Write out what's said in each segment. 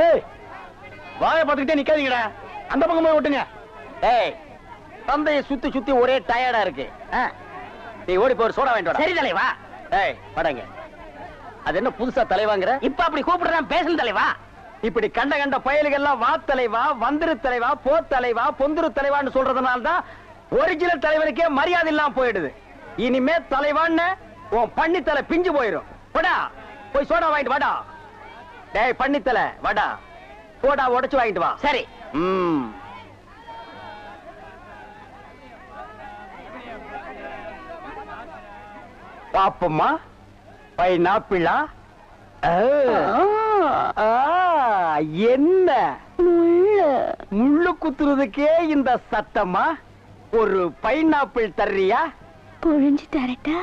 ஏய் வாயை பார்த்துக்கிட்டே நிக்காதீங்கடா, அந்த பக்கம் போய் விட்டுங்க. ஏய் தந்தையை சுத்தி சுத்தி ஒரே டயர்டா இருக்கு. நீ ஓடி போய் சோடா வாங்கிட்டு வா. சரி தலைவா. ஏய் படங்க. அது என்ன புதுசா தலைவாங்கற? இப்ப அப்படி கூப்பிடுறேன் பேசணும் தலைவா. இப்படி கண்ட கண்ட பயலுகள் எல்லாம் வா தலைவா, வந்திரு தலைவா, போ தலைவா, பொந்துரு தலைவான்னு சொல்றதுனால தான் ஒரிஜினல் தலைவனுக்கே மரியாதை இல்லாம போயிடுது. இனிமே தலைவான்னு உன் பண்ணித்தலை பிஞ்சு போயிடும். போடா போய் சோடா வாங்கிட்டு வாடா. டேய் பண்ணித்தலை வாடா, சோடா உடைச்சு வாங்கிட்டு வா. சரி. பாப்பம்மா பைனாப்பிளா? என்ன முள்ளு குத்துறதுக்கே இந்த சத்தமா? ஒரு பைனாப்பிள் தர்றியா? புழிஞ்சு தரட்டா?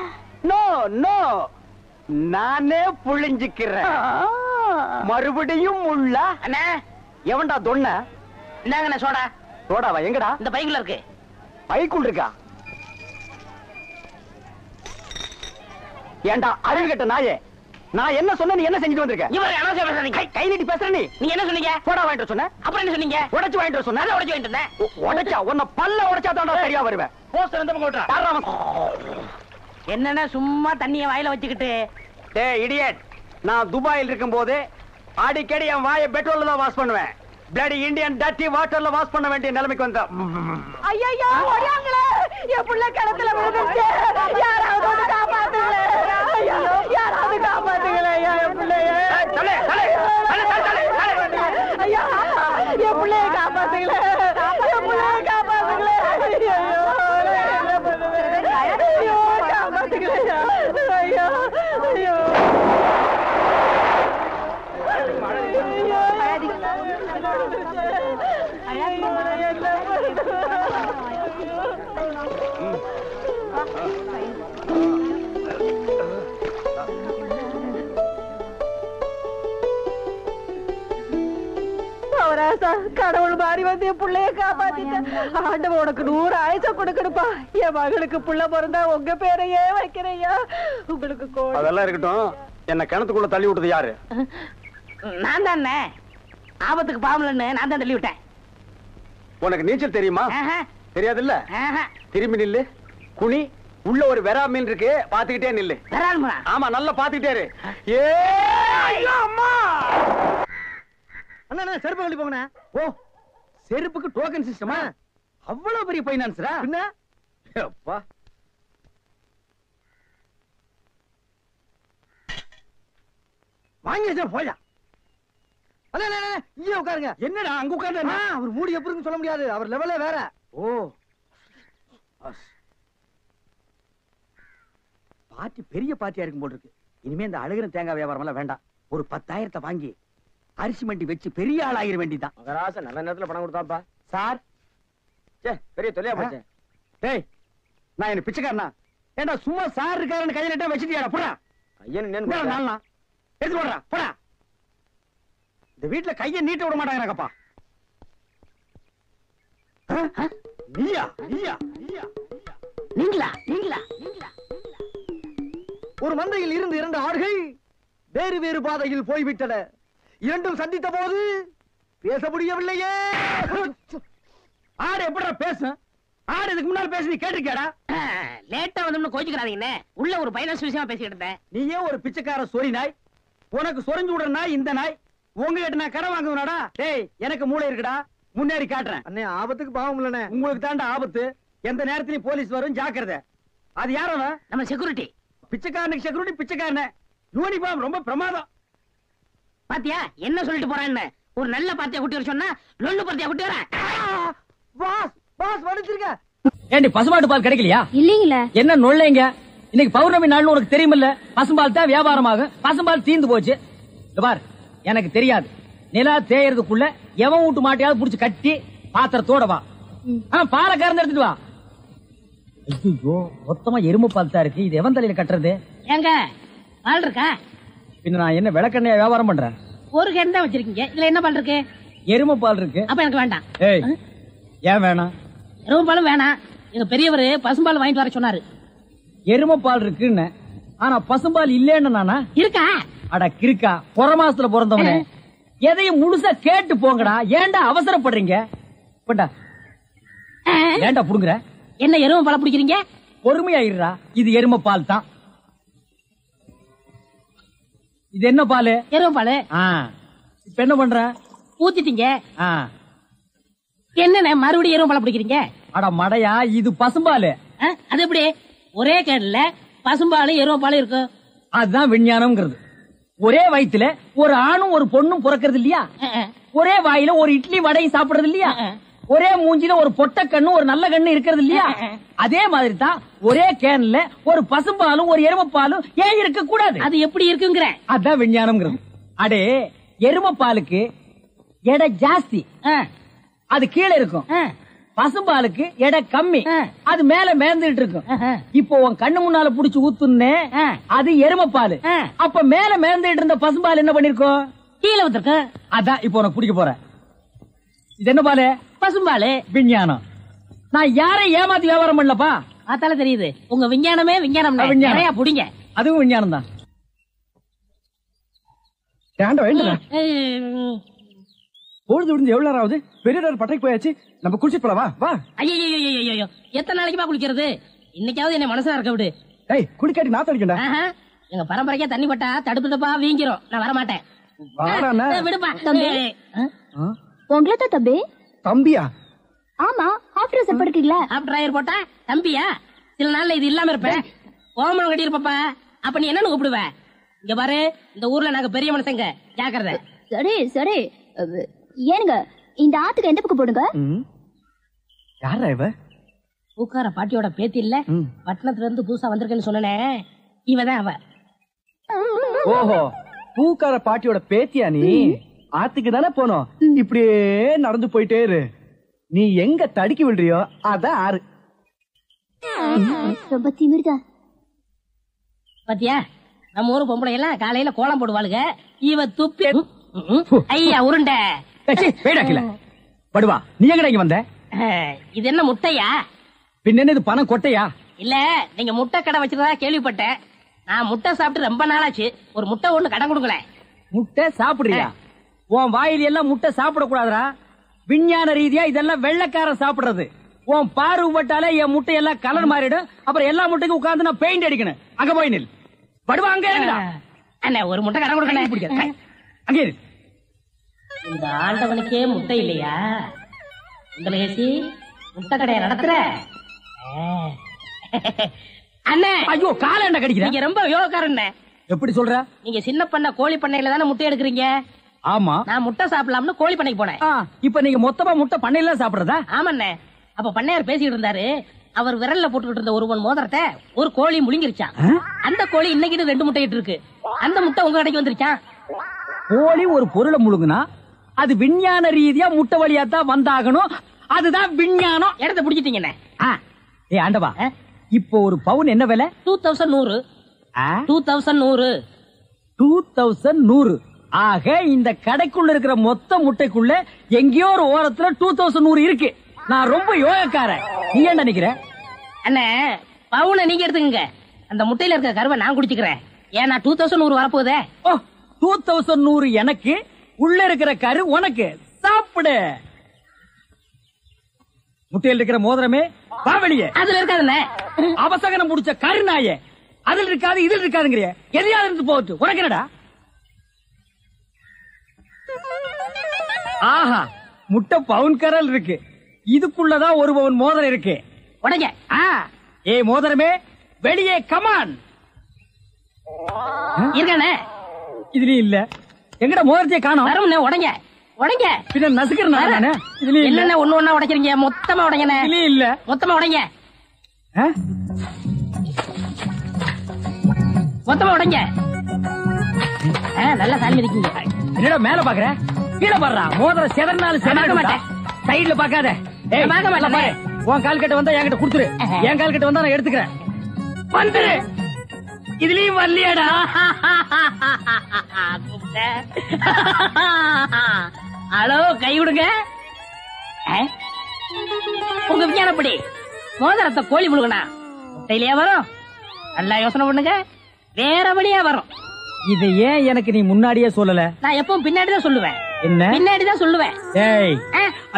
நோ நோ, நானே புழிஞ்சுக்கிறேன். மறுபடியும் முள்ள? அண்ணே எவன்டா தொன்ன? இந்தாங்கண்ணே சோடா. சோடாவா? எங்கடா? இந்த பைக்குள்ள இருக்கு. பைக்குள் இருக்கா? ஏண்டா அறிவு கட்ட நாயே, நான் என்ன சொன்ன நீ என்ன செஞ்சுட்டு வந்திருக்க? இவரை அனாவசியம் பேசுறீங்க. கை நீட்டி பேசுற நீ. நீங்க என்ன சொன்னீங்க? சோடா வாங்கிட்டு சொன்ன. அப்புறம் என்ன சொன்னீங்க? உடைச்சு வாங்கிட்டு சொன்ன. உடைச்சு வாங்கிட்டு இருந்தேன். உடைச்சா உன்னை பல்ல உடைச்சா தான் சரியா வருவேன். போஸ்டர் எந்த பக்கம் ஓட்டுறா? என்னன்னா சும்மா தண்ணிய வாயில வச்சுக்கிட்டு. டேய் இடியட், நான் துபாயில் இருக்கும் போது அடிக்கடி என் வாயை பெட்ரோல்ல தான் வாஷ் பண்ணுவேன். பிளடி இந்தியன் டர்ட்டி வாட்டர்ல வாஷ் பண்ண வேண்டிய நிலைமைக்கு வந்தா. ஐயோ ஓடியாங்களே, என் புள்ள கிணத்துல விழுந்துச்சு. யாராவது வந்து காப்பாத்துங்களே. ஐயோ யாராவது காப்பாத்துங்களே. என் பிள்ளைய ஐயா, என் பிள்ளைய காப்பாத்துங்களே. என் பிள்ளைய காப்பாத்துங்களே. ஐயோ காப்பாத்துங்களே. ஐயோ ஐயோ கடவுள் மாறி வந்து என் பிள்ளைய காப்பாத்திட்டேன். ஆண்டவன் உனக்கு 100 ஆயுசம் கொடுக்கணுப்பா. என் மகளுக்கு புள்ள பிறந்தா உங்க பேரையே வைக்கிறையா. உங்களுக்கு அதெல்லாம் இருக்கட்டும், என்ன கிணத்துக்குள்ள தள்ளி விட்டது யாரு? நான் தானே. ஆபத்துக்கு பாவலன்னு நான் தான் தள்ளி விட்டேன். உனக்கு நீச்சல் தெரியுமா? தெரியாது இல்ல. திரும்பி நில்லு, குனி. உள்ள ஒரு வெரா மீன் இருக்கு, பாத்துக்கிட்டே நில்லு. ஆமா நல்லா பாத்துக்கிட்டே இரு. அண்ணா செருப்பு கழட்டி போங்கண்ணா. ஓ செருப்புக்கு டோக்கன் சிஸ்டமா? அவ்வளவு பெரிய பைனான்ஸ்ரா? என்ன அப்பா, வாங்கி வச்சா போயா. இங்கே உட்காருங்க. என்னடா அங்க உட்கார்ந்து? அவர் மூடி எப்படி சொல்ல முடியாது, அவர் லெவலே வேற. ஓ பார்ட்டி பெரிய பார்ட்டியா இருக்கும் போல் இருக்கு. இனிமே இந்த அழகிற தேங்காய் வியாபாரம் எல்லாம் வேண்டாம். ஒரு 10,000 வாங்கி அரிசி மண்டி வச்சு பெரிய ஆள் ஆகிற வேண்டிதான். நல்ல நேரத்துல பணம் கொடுத்தாப்பா சார். பெரிய தொலையா போச்சு. டேய் நான் என்ன பிச்சைக்காரனா? ஏண்டா சும்மா சார் இருக்காருன்னு கையில நட்டா வச்சிட்டியாடா? போடா கையன் நாளா எடுத்து போடுறா. போடா, இந்த வீட்டுல கையை நீட்ட விட மாட்டாங்கப்பா. நீயா நீயா நீயா நீங்களா நீங்களா நீங்களா? ஒரு மந்தையில் இருந்து 2 ஆடுகள் வேறு வேறு பாதையில் போய்விட்டன. இரண்டும் சந்தித்த போது பேச முடியவில்லையே. ஆடு எப்படா பேசும்? ஆடு இதுக்கு முன்னால பேசி நீ கேட்டிருக்கியாடா? லேட்டா வந்து கோச்சுக்கிறாதீங்கன்னு உள்ள ஒரு பைனான்ஸ் விஷயமா பேசிக்கிட்டு இருந்தேன். நீயே ஒரு பிச்சைக்கார சொறி நாய். உனக்கு சொரிஞ்சு விடுற நாய் இந்த நாய். உங்ககிட்ட நான் கடை வாங்குவனாடா? டேய் எனக்கு மூளை இருக்குடா, முன்னேறி காட்டுறேன். அண்ணே ஆபத்துக்கு பாவம் இல்லனே. உங்களுக்கு தாண்டா ஆபத்து. எந்த நேரத்திலயும் போலீஸ் வரும், ஜாக்கிரதை. அது யாரவ? நம்ம செக்யூரிட்டி. பிச்சைக்காரனுக்கு செக்யூரிட்டி பிச்சைக்காரனே. யூனிஃபார்ம் ரொம்ப பிரமாதம். பாத்தியா என்ன சொல்லிட்டு போறான்னு? ஒரு நல்ல பார்ட்டியா குட்டி வர சொன்னா லொல்லு பார்ட்டியா குட்டி வரேன். பாஸ் பாஸ் வடிச்சிருக்க. ஏண்டி பசுமாட்டு பால் கிடைக்கலையா? இல்லீங்களே. என்ன நொல்லைங்க? இன்னைக்கு பௌர்ணமி நாள்னு உனக்கு தெரியுமில்ல? பசும்பால் தான் வியாபாரமாகும். பசும்பால் தீந்து போச்சு. பார் எனக்கு தெரியாது. நிலா தேயறதுக்குள்ள எவன் வீட்டு மாட்டையாவது புடிச்சு கட்டி பாத்திரத்தோட வா. பாலை கறந்து எடுத்துட்டு வா. ஐயோ மொத்தமா எருமை பால் தான் இருக்கு. இது எவன் தலையில கட்டுறது? ஏங்க பால் இருக்கா? பின்ன நான் என்ன விளக்கெண்ணைய வியாபாரம் பண்றேன்? ஒரு கேன் தான் வச்சிருக்கீங்க. இதுல என்ன பால் இருக்கு? எருமை பால் இருக்கு. அப்ப எனக்கு வேண்டாம். ஏய் ஏன் வேணாம்? எருமை பாலும் வேணாம். எங்க பெரியவர் பசும்பால் வாங்கிட்டு வர சொன்னாரு. எருமை பால் இருக்குன்னு, ஆனா பசும்பால் இல்லன்னு நானா? இருக்கா? அட கிறுக்கா, புற மாசத்துல பிறந்தவனே. எதையும் முழுசா கேட்டு போங்கடா. ஏன்டா அவசரப்படுறீங்க? போண்டா. ஏன்டா புடுங்குற? என்ன எருமை பால் பிடிக்கிறீங்க? பொறுமையா இருடா. இது எருமை பால் தான். இது என்ன பால்? எருமை பால். இப்ப என்ன பண்ற? ஊத்திட்டீங்க. என்ன மறுபடியும் எருமை பால் பிடிக்கிறீங்க? அட மடையா, இது பசும்பால். அது எப்படி ஒரே கேடல பசும்பால் எருமை பால் இருக்கு? அதுதான் விஞ்ஞானம்ங்கிறது. ஒரே வயித்துல ஒரு ஆணும் ஒரு பொண்ணும் பிறக்கிறது இல்லையா? ஒரே வாயில ஒரு இட்லி வடையும் சாப்பிடுறது இல்லையா? ஒரே மூஞ்சில ஒரு பொட்ட கண்ணு ஒரு நல்ல கண்ணு இருக்கிறது இல்லையா? அதே மாதிரி தான் ஒரே கேன்ல ஒரு பசும்பாலும் ஒரு எருமைப்பாலும் ஏன் இருக்க கூடாது? அது எப்படி இருக்குங்கிற? அதான் விஞ்ஞானம்ங்கிறது. அடே, எருமைப்பாலுக்கு எடை ஜாஸ்தி, அது கீழே இருக்கும். பசும்பாலுக்கு எடை கம்மி, அது மேல மேந்துட்டு இருக்கும். இப்போ உன் கண்ணு முன்னால புடிச்சு ஊத்துனே, அது எருமைப்பால். அப்ப மேல மேந்துட்டு இருந்த பசும்பால் என்ன பண்ணிருக்கோம்? கீழே ஊத்திருக்கு. அதான் இப்போ உனக்கு பிடிக்க போற. இது என்ன பாலு? பசும்பால். விஞ்ஞானம். நான் யாரையும் ஏமாத்தி வியாபாரம் பண்ணலப்பா. அதால தெரியுது உங்க விஞ்ஞானமே விஞ்ஞானம். நிறைய புடிங்க. அதுவும் விஞ்ஞானம் தான். பொழுது விடுந்து எவ்வளவு நேரம் ஆகுது? பெரிய பட்டைக்கு போயாச்சு. நம்ம குளிச்சு போலவா? வா. ஐயோ, எத்தனை நாளைக்குமா குளிக்கிறது? இன்னைக்காவது என்ன மனசுல இருக்க விடு. ஏய், குளிக்காட்டி நாத்த அடிக்கண்டா. எங்க பரம்பரைக்கா தண்ணி பட்டா தடுப்பு தப்பா வீங்கிரும். நான் வர மாட்டேன். விடுப்பா. உங்களை தான் தம்பி. தம்பியா? ஆமா, ஹாஃப் ட்ரெஸ் போட்டுக்கீங்களா? ஹாஃப் டிரைவர் போட்டா தம்பியா? சில நாள்ல இது இல்லாம இருப்பேன். ஓமனம் கட்டி இருப்பப்பா. அப்ப நீ என்னன்னு கூப்பிடுவ? இங்க பாரு, இந்த ஊர்ல நாங்க பெரிய மனுஷங்க, ஜாக்கிரதை. சரி சரி. ஏனுங்க, இந்த ஆத்துக்கு எந்த பக்கம் போடுங்க? யாரா இவ? பூக்கார பாட்டியோட பேத்தி இல்ல, பட்டணத்துல இருந்து புதுசா வந்திருக்கேன்னு சொன்னனே, இவதான் அவ. ஓஹோ, பூக்கார பாட்டியோட பேத்தியா நீ? ஆத்துக்கு தானே போனோம். இப்படியே நடந்து போயிட்டே இரு. நீ எங்க தடுக்கி விடுறியோ அதான் ஆறு. ரொம்ப திமிர்தான். பாத்தியா, நம்ம ஊரு பொம்பளை எல்லாம் காலையில கோலம் போடுவாளுங்க. இவ துப்பி ஐயா உருண்டை. படுவா, நீ எங்கடா இங்க வந்த? இது என்ன முட்டையா? பின்ன இது பணம் கொட்டையா? இல்ல, நீங்க முட்டை கடை வச்சிருந்தா கேள்விப்பட்டேன். நான் முட்டை சாப்பிட்டு ரொம்ப நாளாச்சு. ஒரு முட்டை ஒண்ணு கடன் கொடுங்களேன். முட்டை சாப்பிடுறியா? உன் வாயில் எல்லாம் முட்டை சாப்பிட கூடாதுரா. விஞ்ஞான ரீதியா இதெல்லாம் வெள்ளைக்காரன் சாப்பிடுறது. உன் பார்வை பட்டாலே என் முட்டை எல்லாம் கலர் மாறிடும். அப்புறம் எல்லா முட்டைக்கும் உட்கார்ந்து நான் பெயிண்ட் அடிக்கணும். அங்க போய் நில். படுவா, அங்க அண்ணா ஒரு முட்டை கடன் கொடுக்கணும். அங்கே இரு. இந்த ஆண்டவனுக்கே முட்டை இல்லையா? உங்களுக்கு முட்டை கடையை நடத்துற அண்ணே. ஐயோ, கால கடிக்கிற. நீங்க ரொம்ப யோகக்காரன். எப்படி சொல்ற? நீங்க சின்ன பண்ண கோழி பண்ணையில தானே முட்டை எடுக்கிறீங்க? ஆமா. நான் முட்டை சாப்பிடலாம்னு கோழி பண்ணைக்கு போனேன். இப்ப நீங்க மொத்தமா முட்டை பண்ணையில சாப்பிடுறதா? ஆமாண்ணே. அப்ப பண்ணையார் பேசிட்டு இருந்தாரு. அவர் விரல்ல போட்டுக்கிட்டு இருந்த ஒருவன் மோதிரத்தை ஒரு கோழி முழுங்கிருச்சான். அந்த கோழி இன்னைக்கு 2 முட்டை இட்டு இருக்கு. அந்த முட்டை உங்க கடைக்கு வந்துருச்சான். கோழி ஒரு பொருளை முழுங்குனா அது விஞ்ஞான ரீதியா முட்டை வழியா தான் வந்தாகணும். அதுதான் விஞ்ஞானம். இடத்த பிடிச்சிட்டீங்கண்ணே. ஏ ஆண்டவா, இப்போ ஒரு பவுன் என்ன விலை? 2100. 2100. ஆக இந்த கடைக்குள்ள இருக்கிற மொத்த முட்டைக்குள்ள எங்கேயோ ஒரு ஓரத்துல 2100 இருக்கு. நான் ரொம்ப யோகக்காரன். நீ என்ன நினைக்கிற? அண்ணே, பவுனை நீங்க எடுத்துக்கங்க. அந்த முட்டையில இருக்கிற கருவை நான் குடிச்சுக்கிறேன். ஏன்னா 2100 வரப்போதே. 2100 எனக்கு, உள்ள இருக்கிற கரு உனக்கு. சாப்பிடு. முட்டையில் இருக்கிற மோதிரமே வா வெளியே. அதுல இருக்காதுண்ணே. அவசகனம் முடிச்ச கருநாயே, அதுல இருக்காது இதில் இருக்காதுங்கிறிய. எதையாவது இருந்து போட்டு உனக்கு என்னடா? ஆஹா, முட்டை பவுன் கரல் இருக்கு. இதுக்குள்ளதான் 1 பவுன் மோதிரம் இருக்கு. உடைங்க. ஏ மோதிரமே, வெளியே கமான். இருக்கானே? இதுலயும் இல்ல. எங்கட மோதிரத்தை காணோம். வரும்ண்ணே. உடைங்க உடைங்க. பின்ன நசுக்கிறேன் நானு. இதுலயும் இல்ல. என்னென்ன ஒண்ணு ஒண்ணா உடைக்கிறீங்க? மொத்தமா உடைங்கண்ணே. இதுலயும் இல்ல. மொத்தமா உடைங்க. மொத்தமா உடைங்க. நல்லா சாமி இருக்கீங்க. என்னடா மேல பாக்குற? கீழே பாடுறா. மோதிரம் செதறினாலும் செதற மாட்டேன். சைடுல பாக்காத. பார்க்க மாட்டேன். உன் கால் கிட்ட வந்தா என்கிட்ட குடுத்துரு. என் கால் கிட்ட வந்தா நான் எடுத்துக்கிறேன். வந்துரு. இதுலயும் வரலையாடா? ஹலோ, கை விடுங்க. உங்க விஞ்ஞானப்படி மோதிரத்தை கோழி முழுகனா முட்டையிலேயே வரும். நல்லா யோசனை பண்ணுங்க. வேற வழியா வரும். இதை ஏன் எனக்கு நீ முன்னாடியே சொல்லல? நான் எப்பவும் பின்னாடிதான் சொல்லுவேன். என்ன பின்னாடிதான் சொல்லுவேன். ஏய்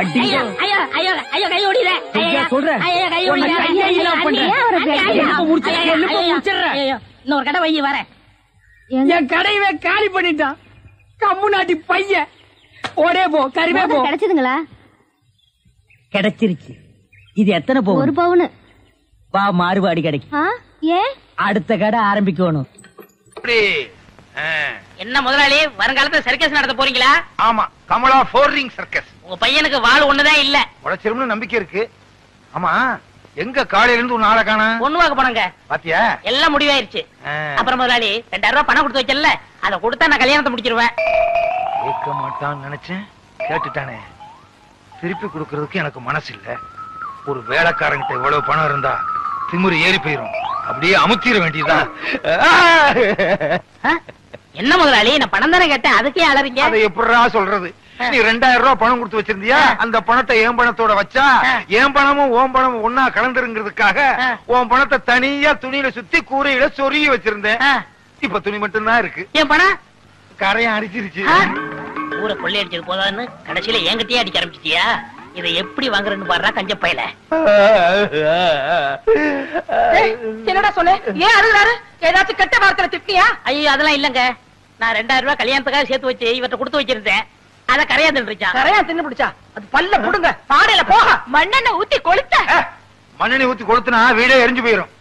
ஐயோ ஐயோ ஐயோ ஐயோ கை ஓடிற. ஐயா சொல்றேன். ஐயோ கை ஓடிற. இன்னொரு கடை வை வரேன். என் கடையவே காலி பண்ணிட்டான். கம்முனாட்டி பையன். ஓடே போ, கறிவே போ. கிடைச்சதுங்களா? கிடைச்சிருச்சு. இது எத்தனை பவுன்? 1 பவுன். வா மாறுபாடி கிடைக்கும். ஏன் அடுத்த கடை ஆரம்பிக்கணும். என்ன முதலாளி, வருங்காலத்துல சர்க்கஸ் நடத்த போறீங்களா? ஆமா, கமலா 4 ரிங் சர்க்கஸ். உங்க பையனுக்கு வாள் ஒண்ணுதான் இல்ல. உழைச்சிரும்னு நம்பிக்கை இருக்கு. ஆமா, எங்க காலையில இருந்து ஒரு நாளை காணா? பொண்ணு வாக்க போனங்க. பாத்தியா, எல்லாம் முடிவாயிருச்சு. அப்புறம் முதலாளி 2000 ரூபாய் பணம் கொடுத்து வச்சல, அதை கொடுத்தா நான் கல்யாணத்தை முடிச்சிருவேன். கேட்க மாட்டான்னு நினைச்சேன், கேட்டுட்டானே. திருப்பி கொடுக்கறதுக்கு எனக்கு மனசு இல்ல. ஒரு வேலைக்காரங்கிட்ட இவ்வளவு பணம் இருந்தா திமிரு ஏறி போயிரும். அப்படியே அமுத்திர வேண்டியதா. என்ன முதலாளி, நான் பணம் தானே கேட்டேன், அதுக்கே அலறீங்க? அதை எப்படிடா சொல்றது? நீ 2000 ரூபாய் பணம் கொடுத்து வச்சிருந்தியா? அந்த பணத்தை என் பணத்தோட வச்சா என் பணமும் ஓம் பணமும் ஒன்னா கலந்துருங்கிறதுக்காக உன் பணத்தை தனியா துணியில சுத்தி கூரையில சொருகி வச்சிருந்தேன். இப்ப துணி மட்டும்தான் இருக்கு. என் பணம் கரையும் அடிச்சிருச்சு. ஊரை கொள்ளை அடிச்சது போதான்னு கடைசியில என்கிட்டயே அடிக்க ஆரம்பிச்சிட்டியா? இதை எப்படி வாங்குறேன்னு பாடுறா கஞ்ச பையல. என்னடா சொல்லு, ஏன் அழுகுறாரு? ஏதாச்சும் கெட்ட வார்த்தை திட்டியா? ஐயோ அதெல்லாம் இல்லங்க, நான் 2000 ரூபாய் கல்யாணத்துக்காக சேர்த்து வச்சு இவர்கிட்ட கொடுத்து வச்சிருந்தேன். அத கரையா தின்னுச்சான். கரையா தின்னு பிடிச்சா? அது பல்ல புடுங்க, பாடையில போக மண்ணெண்ணெய் ஊத்தி கொளுத்த. மண்ணெண்ணெய் ஊத்தி கொளுத்துனா வீடே எரிஞ்சு போயிரும்.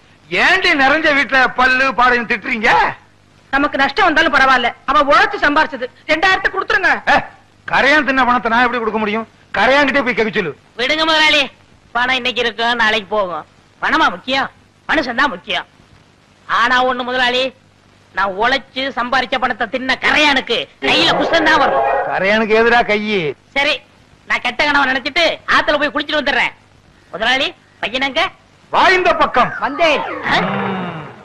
ஏண்டி நிறைஞ்ச வீட்டுல பல்லு பாடையும் திட்டுறீங்க? நமக்கு நஷ்டம் வந்தாலும் பரவாயில்ல, அவன் உழைச்சு சம்பாரிச்சது. 2000 கொடுத்துருங்க. கரையான் தின்ன பணத்தை நான் எப்படி கொடுக்க முடியும்? கரையான்கிட்டே போய் கேட்க சொல்லு. விடுங்க முதலாளி, பணம் இன்னைக்கு இருக்கும், நாளைக்கு போகும். பணமா முக்கியம், மனுஷன் தான் முக்கியம். ஆனா ஒண்ணு முதலாளி, நான் உழைச்சு சம்பாரிச்ச பணத்தை தின்ன கரையானுக்கு கையில புஷ்டம் தான் வரும். கரையானுக்கு எதிரா கையி. சரி, நான் கெட்ட கனவை நினைச்சிட்டு ஆத்துல போய் குளிச்சுட்டு வந்துடுறேன். முதலாளி, பையனங்க வாய்ந்த பக்கம் வந்தேன்.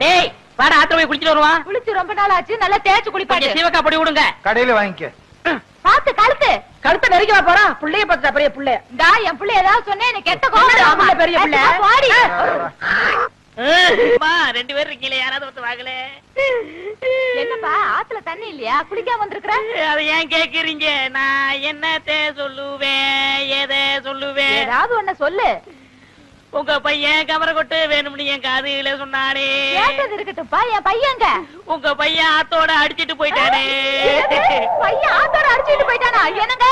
டேய் வாடா, ஆத்துல போய் குளிச்சுட்டு வருவான். குளிச்சு ரொம்ப நாள் ஆச்சு, நல்லா தேய்ச்சு குளிப்பாங்க. சீவக்கா பொடி விடுங்க. கடையில வாங்கிக்க. பாத்து கழுத்தை நெருக்கி வா போறான். புள்ளைய பார்த்தா பெரிய புள்ள. என் புள்ள ஏதாவது சொன்னேன், எனக்கு கெட்ட கோவம். பெரிய புள்ள 2 பேரும் இருக்கீங்களே, யாராவது ஒருத்தர் வாங்கல. என்னப்பா ஆத்துல தண்ணி இல்லையா? குளிக்காம வந்திருக்கிற? அதை ஏன் கேக்குறீங்க? நான் என்னத்தை சொல்லுவேன், எதை சொல்லுவேன்? ஏதாவது ஒண்ணு சொல்லு. உங்க பையன் கவரை கொட்டு வேணும்னு என் காதுல சொன்னானே. கேட்டது இருக்கட்டும்ப்பா, என் பையங்க. உங்க பையன் ஆத்தோட அடிச்சிட்டு போயிட்டானே. பையன் ஆத்தோட அடிச்சிட்டு போயிட்டானா? என்னங்க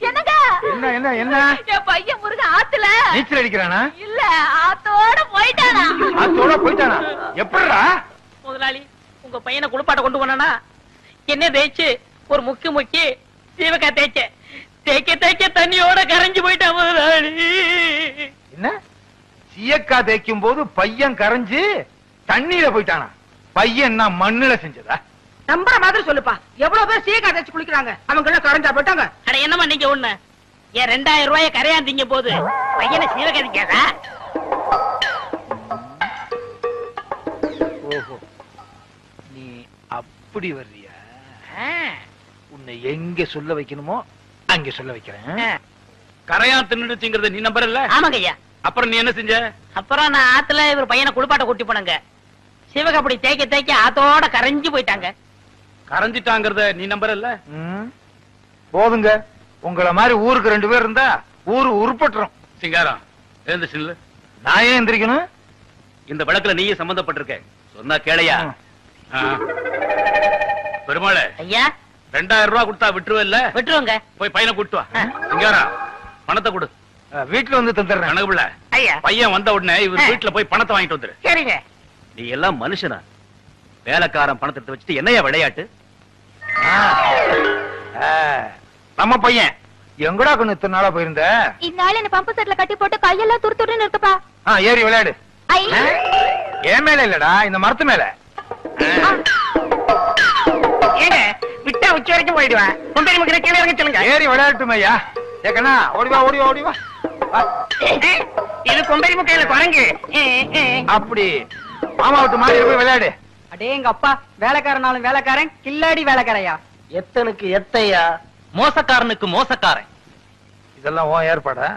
என்னங்க? என்ன என்ன என்ன? என் பையன் முருகன் ஆத்துல நீச்சல் அடிக்கிறானா? இல்ல, ஆத்தோட போயிட்டானா. ஆத்தோட போயிட்டானா? எப்படிடா? முதலாளி, உங்க பையனை குளிப்பாட்ட கொண்டு போனா என்ன தேய்ச்சு ஒரு முக்கி சீவக்கா தேய்க்க தண்ணியோட கரைஞ்சு போயிட்டான் முதலாளி. என்ன? சீயக்கா தேய்க்கும் போது பையன் கரைஞ்சு தண்ணீர போயிட்டானா? பையன் நான் மண்ணுல செஞ்சதா? நம்புற மாதிரி சொல்லுப்பா. எவ்வளவு பேர் சீக்கா தேய்ச்சு குளிக்கிறாங்க, அவங்க எல்லாம் கரைஞ்சா போயிட்டாங்க. அட என்னமா நீங்க ஒண்ணு, ஏன் 2000 ரூபாய கரையாந்தீங்க போது பையனை சீவக்கா தேய்க்காதா? ஓஹோ, நீ அப்படி வர்றியா? உன்னை எங்க சொல்ல வைக்கணுமோ அங்க சொல்ல வைக்கிறேன். கரையா தின்னுடுச்சுங்கறத நீ நம்பறல்ல? ஆமாங்க ஐயா. அப்புறம் நீ என்ன செஞ்ச? அப்புறம் நான் ஆத்துல இவர் பையனை குளிப்பாட்ட கூட்டி போனங்க. சிவக அப்படி தேய்க்க ஆத்தோட கரைஞ்சு போயிட்டாங்க. கரைஞ்சிட்டாங்கறத நீ நம்பறல்ல? போதுங்க, உங்களை மாதிரி ஊருக்கு 2 பேர் இருந்தா ஊரு உருப்பட்டுரும். சிங்காரம் எழுந்துச்சு. நான் ஏன் எந்திரிக்கணும்? இந்த வழக்குல நீயே சம்பந்தப்பட்டிருக்க, சொன்னா கேளையா? பெருமாளே ஐயா, 2000 ரூபாய் கொடுத்தா விட்டுருவல்ல? விட்டுருவோங்க. போய் பையனை கூட்டு வா. சிங்காரம் பணத்தை கொடு. வீட்டுல வந்து தந்துடுறேன். கணக்குல ஐயா, பையன் வந்த உடனே இவர் வீட்டுல போய் பணத்தை வாங்கிட்டு வந்துரு. சரிங்க. நீ எல்லாம் மனுஷனா? வேலைக்காரன் பணத்தை எடுத்து வச்சுட்டு என்னையா விளையாட்டு? நம்ம பையன் எங்கடா கொண்டு இத்தனை நாளா போயிருந்த? இந்நாள் என்ன பம்பு செட்ல கட்டி போட்டு கையெல்லாம் துருத்துருன்னு இருக்குப்பா. ஏறி விளையாடு. என் மேல இல்லடா, இந்த மரத்து மேல. ஏங்க விட்டா உச்சி வரைக்கும் போயிடுவேன். கொம்பேரி முக்கிற கீழே இறங்க சொல்லுங்க. ஏறி விளையாட்டுமே ஐயா. ஏக்கண்ணா ஓடிவா ஓடிவா ஓடிவா. இது கொம்பேரி முக்கையில குரங்கு. அப்படி மாமா விட்டு மாதிரி போய் விளையாடு. அடே எங்க அப்பா, வேலைக்காரனாலும் வேலைக்காரன், கில்லாடி வேலைக்காரையா. எத்தனுக்கு எத்தையா, மோசக்காரனுக்கு மோசக்காரன். இதெல்லாம் உன் ஏற்பாடா?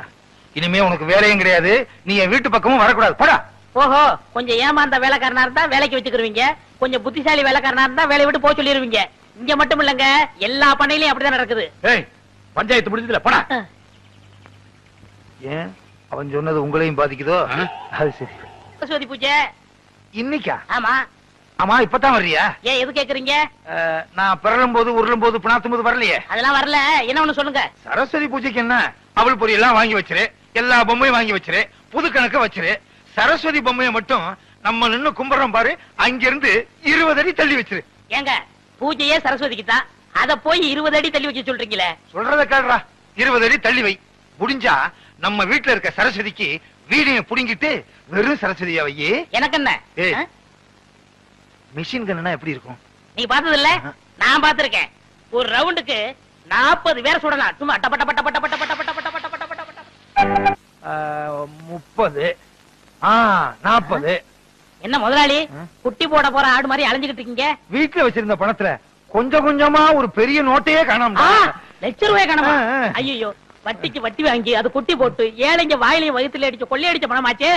இனிமே உனக்கு வேலையும் கிடையாது, நீ என் வீட்டு பக்கமும் வரக்கூடாது. போடா. ஓஹோ, கொஞ்சம் ஏமாந்த வேலைக்காரனா இருந்தா வேலைக்கு வச்சுக்கிருவீங்க, கொஞ்சம் புத்திசாலி வேலைக்காரனா இருந்தா வேலையை விட்டு போக சொல்லிருவீங்க. இங்க மட்டும் இல்லங்க, எல்லா பண்ணையிலயும் அப்படிதான் நடக்குது. ஏய், பஞ்சாயத்து முடிஞ்சதுல போடா. ஏன் அவன் சொன்னது உங்களையும் பாதிக்குதோ? அது சரி. சரஸ்வதி பூஜை இன்னைக்கா? ஆமா. ஆமா, இப்பதான் வர்றியா? ஏன் எது கேக்குறீங்க? நான் பிறலும் போது உருளும் போது பிணாத்தும் போது வரலையே. அதெல்லாம் வரல. என்ன ஒண்ணு சொல்லுங்க. சரஸ்வதி பூஜைக்கு என்ன, அவள் பொரி எல்லாம் வாங்கி வச்சிரு, எல்லா பொம்மையும் வாங்கி வச்சிரு, புது கணக்க வச்சிரு. சரஸ்வதி பொம்மையை மட்டும் நம்ம நின்னு கும்பிடுறோம் பாரு, அங்கிருந்து 20 அடி தள்ளி வச்சிரு. ஏங்க, பூஜையே சரஸ்வதிக்கு தான், அத போய் 20 அடி தள்ளி வைக்க சொல்றீங்களே. சொல்றத கேளுடா. 20 அடி தள்ளி வை. முடிஞ்சா நம்ம வீட்டுல இருக்க சரஸ்வதிக்கு வீடையும் புடிங்கிட்டு வெறும் சரஸ்வதியா வையே. எனக்கு என்ன? மிஷின் கன்னா எப்படி இருக்கும்? நீ பார்த்தது இல்ல? நான் பார்த்திருக்கேன். ஒரு ரவுண்டுக்கு 40 பேர் சுடலாம். சும்மா டப்ப டப்ப டப்ப டப்ப டப்ப டப்ப டப்ப டப்ப டப்ப டப்ப டப்ப. 30 40. என்ன முதலாளி, குட்டி போட போற ஆடு மாதிரி அலைஞ்சுகிட்டு இருக்கீங்க? வீட்டுல வச்சிருந்த பணத்துல கொஞ்சம் கொஞ்சமா ஒரு பெரிய நோட்டையே காணோம். ₹1,00,000 காணோமா? ஐயோ, வட்டிக்கு வட்டி வாங்கி அது குட்டி போட்டு ஏழைங்க வாயிலையும் வயித்துல அடிச்சு கொள்ளையடிச்ச பணமாச்சே.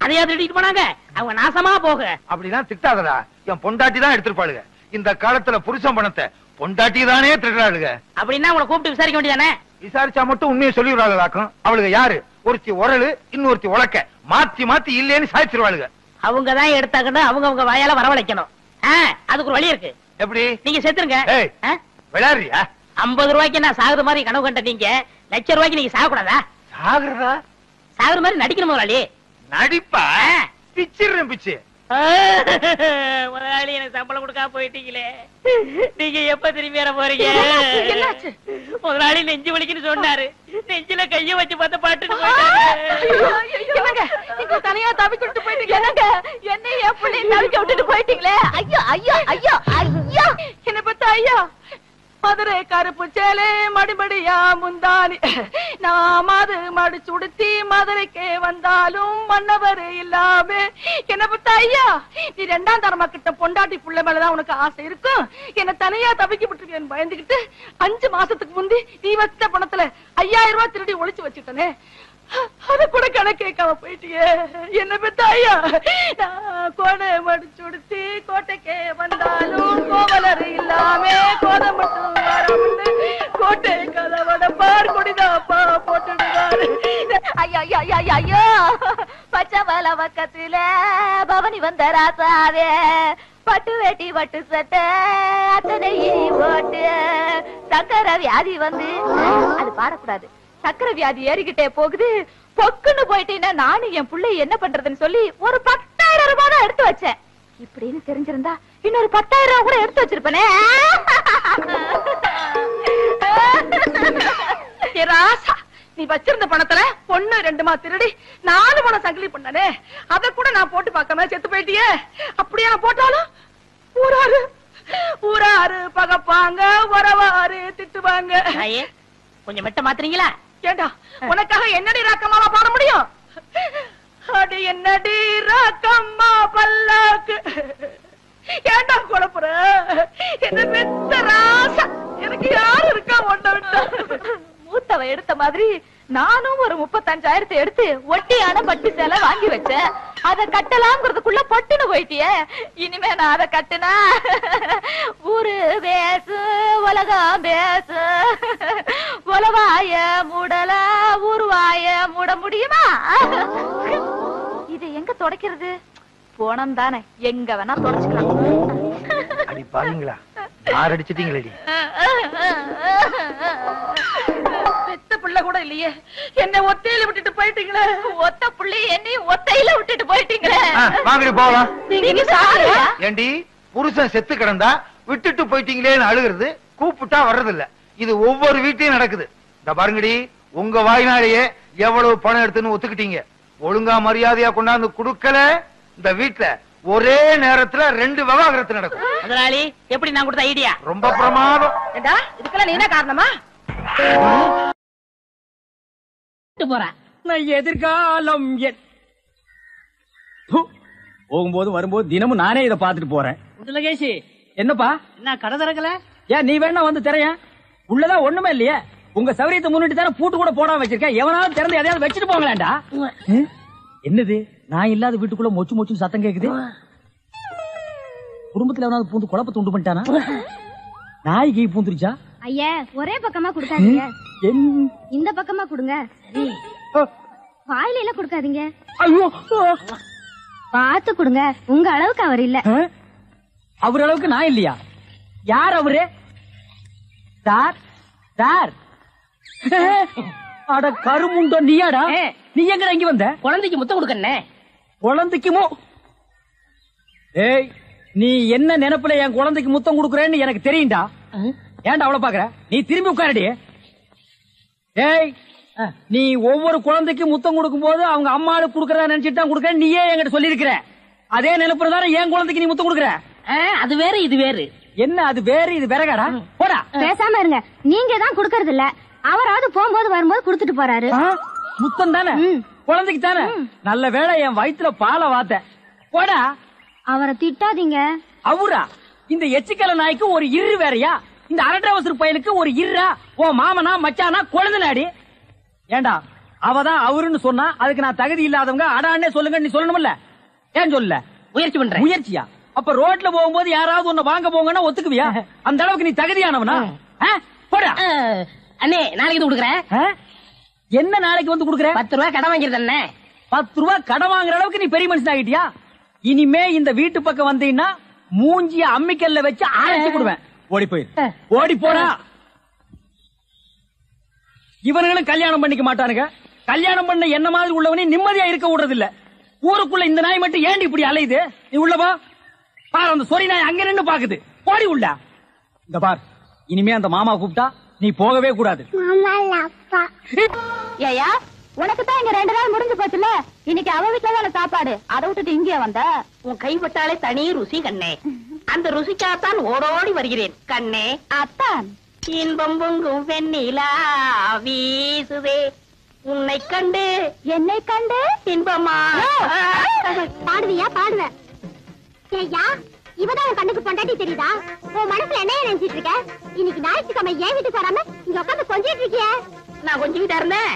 அதையாவது எடுத்துட்டு போனாங்க. அவங்க நாசமா போக. அப்படிதான் திட்டாதடா. என் பொண்டாட்டி தான் எடுத்துருப்பாளுங்க. இந்த காலத்துல புருஷன் பணத்தை பொண்டாட்டி தானே திருடுறாளுங்க. அப்படின்னா உங்களை கூப்பிட்டு விசாரிக்க வேண்டியதானே? விசாரிச்சா மட்டும் உண்மையை சொல்லிடுறாங்களாக்கும். அவளுக்கு யாரு? ஒருத்தி உரலு, இன்னொருத்தி உலக்க, மாத்தி மாத்தி இல்லேன்னு சாய்ச்சிருவாளுங்க. அவங்கதான் எடுத்தாக்கணும், அவங்க வாயால வரவழைக்கணும். அதுக்கு ஒரு வழி இருக்கு. எப்படி? நீங்க செத்துருங்க. விளையாடுறியா? 50 ரூபாய்க்கு நான் சாகுற மாதிரி கனவு கண்ட நீங்க ₹1,00,000 நீங்க சாகக்கூடாதா? சாகுறதா? சாகுற மாதிரி நடிக்கணும் முதலாளி. நடிப்பா? பிச்சிடுறேன் பிச்சு. முதலாளி, எனக்கு சம்பளம் கொடுக்காம போயிட்டீங்களே, நீங்க எப்ப திரும்பி வர போறீங்க? முதலாளி நெஞ்சு வலிக்குன்னு சொன்னாரு. நெஞ்சில கைய வச்சு பார்த்த பாட்டு தனியா தவிக்கிட்டு போயிட்டீங்க. என்ன என் பிள்ளை தவிக்க விட்டுட்டு போயிட்டீங்களே. ஐயோ ஐயோ ஐயோ ஐயோ, என்ன பார்த்தா ஐயா, மதுரை கருப்பு சேலே மடிமடியா முந்தானி, நான் மாது மடிச்சு உடுத்தி மதுரைக்கே வந்தாலும் மன்னவர் இல்லாம. என்ன பார்த்தா ஐயா, நீ 2ஆம் தரமா கிட்ட பொண்டாட்டி புள்ள மேலதான் உனக்கு ஆசை இருக்கும். என்ன தனியா தவிக்க விட்டுருக்கேன்னு பயந்துகிட்டு 5 மாசத்துக்கு முந்தி நீ வச்ச பணத்துல 5000 ரூபாய் திருடி ஒளிச்சு வச்சுட்டனே, அத கூட கணக்கு கேட்காம போயிட்டியே. என்ன பெத்த ஐயா, நான் கோடை மடிச்சு உடுத்தி கோட்டைக்கே வந்தாலும் கோவலர் இல்லாம கோதை மட்டும் வராம கோட்டை கதவட பார் குடிதாப்பா போட்டுடுவாரு. ஐயா ஐயா ஐயா ஐயோ, பச்சை மலை பக்கத்துல பவனி வந்த ராசாவே, பட்டு வேட்டி பட்டு சட்டை அத்தனை போட்டு சக்கரை வியாதி வந்து, அது பாடக்கூடாது, சக்கரை வியாதி ஏறிக்கிட்டே போகுது, பொக்குன்னு போயிட்டீங்கன்னா நானும் என் பிள்ளை என்ன பண்றதுன்னு சொல்லி ஒரு 10,000 ரூபாய் தான் எடுத்து வச்சேன். இப்படின்னு தெரிஞ்சிருந்தா இன்னொரு 10,000 ரூபாய் கூட எடுத்து வச்சிருப்பனே. ராசா, நீ வச்சிருந்த பணத்துல 1 2 திருடி 4 பணம் சங்கிலி பண்ணனே, அத கூட நான் போட்டு பார்க்காம செத்து போயிட்டியே. அப்படியே நான் போட்டாலும் ஊராரு பகப்பாங்க, உறவாரு திட்டுவாங்க. கொஞ்சம் மெட்ட மாத்துறீங்களா? ஏண்டா, உனக்காக என்னடி ராக்கம்மாவா பாட முடியும்? அடி என்னடி ராக்கம்மா பல்லாக்கு, ஏண்டா குழப்புற? என்ன பெத்த ராசா, எனக்கு யாரு இருக்கா ஒண்ணு விட்டா? மூத்தவ எடுத்த மாதிரி நானும் ஒரு 35,000 எடுத்து ஒட்டியான பட்டு சேலை வாங்கி வச்சேன். அத கட்டலாம்ங்கிறதுக்குள்ள பட்டுன்னு போயிட்டியே. இனிமே நான் அத கட்டுனா ஊரு பேசு உலகம் பேசு, உலவாய மூடல ஊருவாய மூட முடியுமா? இது எங்க தொடக்கிறது? போனம் தானே, எங்க வேணா தொடச்சுக்கலாம். அடி பாருங்களா, யார் அடிச்சிட்டீங்களடி? பெத்த பிள்ளை கூட இல்லையே, என்ன ஒத்தையில விட்டுட்டு போயிட்டீங்களே. ஒத்த பிள்ளை என்னையும் ஒத்தையில விட்டுட்டு போயிட்டீங்களே. வாங்கடி போகலாம். நீங்க சாரியா? ஏண்டி, புருஷன் செத்து கிடந்தா விட்டுட்டு போயிட்டீங்களேன்னு அழுகிறது, கூப்பிட்டா வர்றது இல்ல. இது ஒவ்வொரு வீட்லயும் நடக்குது. இந்த பாருங்கடி, உங்க வாய்னாலேயே எவ்வளவு பணம் எடுத்துன்னு ஒத்துக்கிட்டீங்க. ஒழுங்கா மரியாதையா கொண்டாந்து குடுக்கல, இந்த வீட்டுல ஒரே நேரத்துல 2 விவாகரத்து நடக்கும். முதலாளி, எப்படி நான் கொடுத்த ஐடியா? ரொம்ப பிரமாதம். இதுக்கெல்லாம் நீ என்ன காரணமா? நான் எதிர்காலம் போகும்போது வரும்போது தினமும் நானே இதை பாத்துட்டு போறேன். முதலகேசி, என்னப்பா என்ன கடை திறக்கல? ஏன் நீ வேணா வந்து திரையா? உள்ளதான் ஒண்ணுமே இல்லையே. உங்க சௌரியத்தை முன்னிட்டு தானே பூட்டு கூட போடாம வச்சிருக்கேன். எவனாவது திறந்து எதையாவது வச்சுட்டு போங்களேன்டா. என்னது, நான் இல்லாத வீட்டுக்குள்ள மொச்சு மொச்சு சத்தம் கேக்குது. குடும்பத்துல எவனாவது பூந்து குழப்பத்தை உண்டு பண்ணிட்டானா? நாய்க்கு பூந்துருச்சா? ஐயா ஒரே பக்கமா கொடுக்காதீங்க, இந்த பக்கமா கொடுங்க. வாயில எல்லாம் கொடுக்காதீங்க, ஐயோ பார்த்து கொடுங்க. உங்க அளவுக்கு அவர் இல்ல. அவர் அளவுக்கு நான் இல்லையா? யார் அவரு? சார் சார், அட கருமுண்டோ நீயாடா? நீ எங்கடா இங்க வந்த? குழந்தைக்கு முத்தம் கொடுக்கண்ணே. குழந்தைக்குமோ? ஏய், நீ என்ன நினைப்புல என் குழந்தைக்கு முத்தம் கொடுக்கறேன்னு எனக்கு தெரியும்டா. ஏன்டா அவளை பாக்குற? நீ திரும்பி உட்காரடி. ஏய், நீ ஒவ்வொரு குழந்தைக்கு முத்தம் கொடுக்கும் போது அவங்க அம்மாளுக்கு கொடுக்கறதா நினைச்சிட்டு தான் கொடுக்கறேன் நீயே என்கிட்ட சொல்லி இருக்கிற. அதே நினைப்புறதான என் குழந்தைக்கு நீ முத்தம் கொடுக்கற. அது வேற இது வேறு. என்ன அது வேறு இது வேறகாடா? போடா. பேசாம இருங்க. நீங்க தான் கொடுக்கறது இல்ல, அவராவது போகும்போது வரும்போது கொடுத்துட்டு போறாரு. முத்தம் தானே குழந்தைக்கு தானே? நல்ல வேளை என் வயிற்றுல பாலை வாத்த. போடா. அவரை திட்டாதீங்க. அவரா? இந்த எச்சிக்கல நாய்க்கு ஒரு இரு வேறையா? இந்த அரட்டவசர் பயலுக்கு ஒரு இருரா? ஓ மாமனா மச்சானா குழந்தை நாடி. ஏண்டா அவதான் அவருன்னு சொன்னா அதுக்கு நான் தகுதி இல்லாதவங்க அடான்னே சொல்லுங்க நீ சொல்லணும்ல? ஏன் சொல்ல? முயற்சி பண்றேன். முயற்சியா? அப்ப ரோட்ல போகும்போது யாராவது உன்னை வாங்க போங்கன்னா ஒத்துக்குவியா? அந்த அளவுக்கு நீ தகுதியானவனா? போடா. அண்ணே நாளைக்கு கொடுக்குறேன். என்ன நாளைக்கு வந்து கொடுக்குற? 10 ரூபாய் கடன் வாங்கிருந்தேன் அண்ணே. 10 ரூபாய் கடன் வாங்குற அளவுக்கு நீ பெரிய மனுஷன் ஆகிட்டியா? இனிமே இந்த வீட்டு பக்கம் வந்தீங்கன்னா மூஞ்சிய அம்மிக்கல்ல வச்சு அரைச்சு கொடுவேன். ஓடி போயிரு. ஓடி போடா. இவனுங்களும் கல்யாணம் பண்ணிக்க மாட்டானுங்க. கல்யாணம் பண்ண என்ன மாதிரி உள்ளவனே நிம்மதியா இருக்க விடுறது இல்ல. ஊருக்குள்ள இந்த நாய் மட்டும் ஏண்டி இப்படி அலையுது? நீ உள்ளவா பாரு, அந்த சொறி நாய் அங்க நின்னு பாக்குது. போடி உள்ள. இந்த பார், இனிமே அந்த மாமா கூப்பிட்டா நீ போகவே கூடாது. ஏயா உனக்கு தான் இங்க 2 நாள் முடிஞ்சு போச்சுல, இன்னைக்கு அவ வீட்டுல தான சாப்பாடு, அதை விட்டுட்டு இங்கே வந்த? உன் கைப்பட்டாலே தனி ருசி கண்ணே. அந்த ருசிக்காத்தான் ஓடோடி வருகிறேன் கண்ணே. அத்தான் இன்பம் பொங்கும் வெண்ணிலா வீசுதே உன்னை கண்டு என்னை கண்டு இன்பமா. பாடுவியா? பாடுவ. ஏய்யா, இவதான் உன் கண்ணுக்கு பொண்டாட்டி தெரியுதா? உன் மனசுல என்ன நினைச்சிட்டு இருக்க? இன்னைக்கு ஞாயிற்றுக்கிழமை ஏன் வீட்டுக்கு வராம இங்க உட்காந்து கொஞ்சிட்டு இருக்கிய? நான் கொஞ்சம் வீட்டா இருந்தேன்.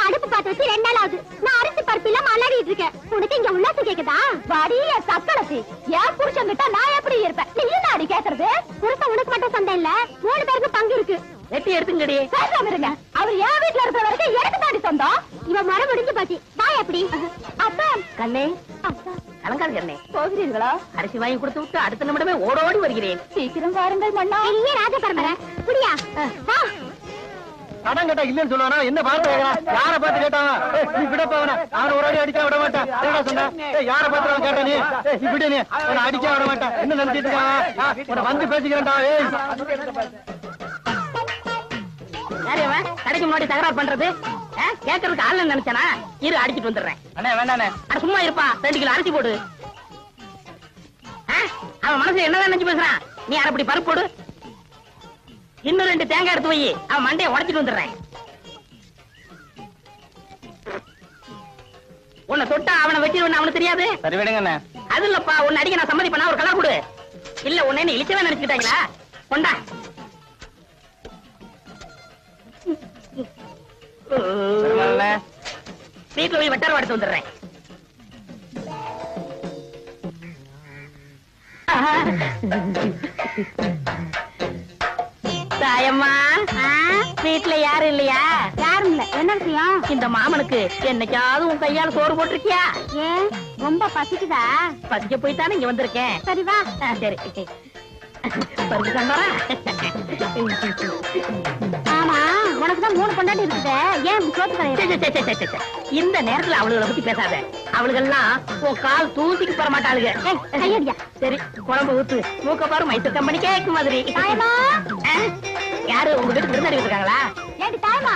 அடுப்பு பார்த்து வச்சு 2 நாள் ஆகுது. நான் அரிசி பருப்பு இல்லாம அல்லாடிட்டு இருக்கேன். உனக்கு இங்க உல்லாசம் கேக்குதா? வடிய சக்கலசி. ஏன் புருஷன் கிட்ட நான் எப்படி இருப்பேன்? நீ நாடி கேக்குறது? புருஷன் உனக்கு மட்டும் சொந்தம் இல்ல, 3 பேருக்கு பங்கு இருக்கு. வெட்டி எடுத்துங்கடி. பேசாம இருங்க. அவர் என் வீட்டுல இருக்கிற வரைக்கும் எனக்கு தாண்டி சொந்தம். இவன் மரம் முடிஞ்சு போச்சு. வா எப்படி? அப்பா கண்ணே அப்பா கலங்காது கண்ணே. போகிறீர்களா? அரிசி வாங்கி கொடுத்து விட்டு அடுத்த நிமிடமே ஓடோடி வருகிறேன். சீக்கிரம் வாருங்கள் மன்னா. இல்லையே ராஜ பரம்பரை. புரியா? வா. கடன் கேட்டா இல்லன்னு சொல்லுவானா? என்ன பார்த்து யார பார்த்து கேட்டான்? நீ விடப்பா அவன. அவன ஒரு அடி அடிக்க விட மாட்டேன். என்னடா சொன்ன? யார பார்த்து அவன் கேட்டா? நீ விடு. நீ அவன அடிக்க விட மாட்டேன். என்ன நினைச்சிட்டு இருக்கான்? உன்னை வந்து பேசிக்கிறேன்டா. ஏய் யாரு அவன் கடைக்கு முன்னாடி தகராறு பண்றது? கேட்கறதுக்கு ஆள் நினைச்சானா? இரு அடிச்சிட்டு வந்துடுறேன். அண்ணே வேண்டாண்ணே. அட சும்மா இருப்பா. 2 கிலோ அரிசி போடு. அவன் மனசுல என்னதான் நினைச்சு பேசுறான்? நீ அரைப்படி பருப்பு போடு. இன்னும் 2 தேங்காய் எடுத்து வை. அவன் மண்டையை உடைச்சிட்டு வந்துடுறேன். உன்னை தொட்டா அவனை வெட்டிடுவேன் அவனுக்கு தெரியாது. சரி விடுங்கண்ணே. அது இல்லப்பா, உன்னை அடிக்க நான் சம்மதி பண்ணா ஒரு கலா கொடு. இல்ல உன்னை என்ன இழிச்சவே நினைச்சுக்கிட்டாங்களா? கொண்டா. வீட்டுல போய் வெட்டார எடுத்து வந்துடுறேன். தாயம்மா, வீட்டுல யாரும் இல்லையா? யாரும் இல்ல. என்ன விஷயம்? இந்த மாமனுக்கு என்னைக்காவது உன் கையால சோறு போட்டிருக்கியா? ஏன் ரொம்ப பசிக்குதா? பசிக்க போய் தானே இங்க வந்திருக்கேன். சரி வா. சரி பருப்பு சாம்பாரா? ஆமா, உனக்குதான் 3 பொண்டாட்டி இருக்குது. ஏன் சோத்து கரையா? இந்த நேரத்துல அவளுகளை பத்தி பேசாத. அவளுகெல்லாம் உன் கால் தூசிக்கு போற மாட்டாளுங்க. கையடியா. சரி குழம்பு ஊத்து. மூக்க பாரு மைசூர் கம்பெனி கேக்கு மாதிரி. யாரு உங்க வீட்டுக்கு விருந்தாடி இருக்காங்களா? ஏடி தாயமா,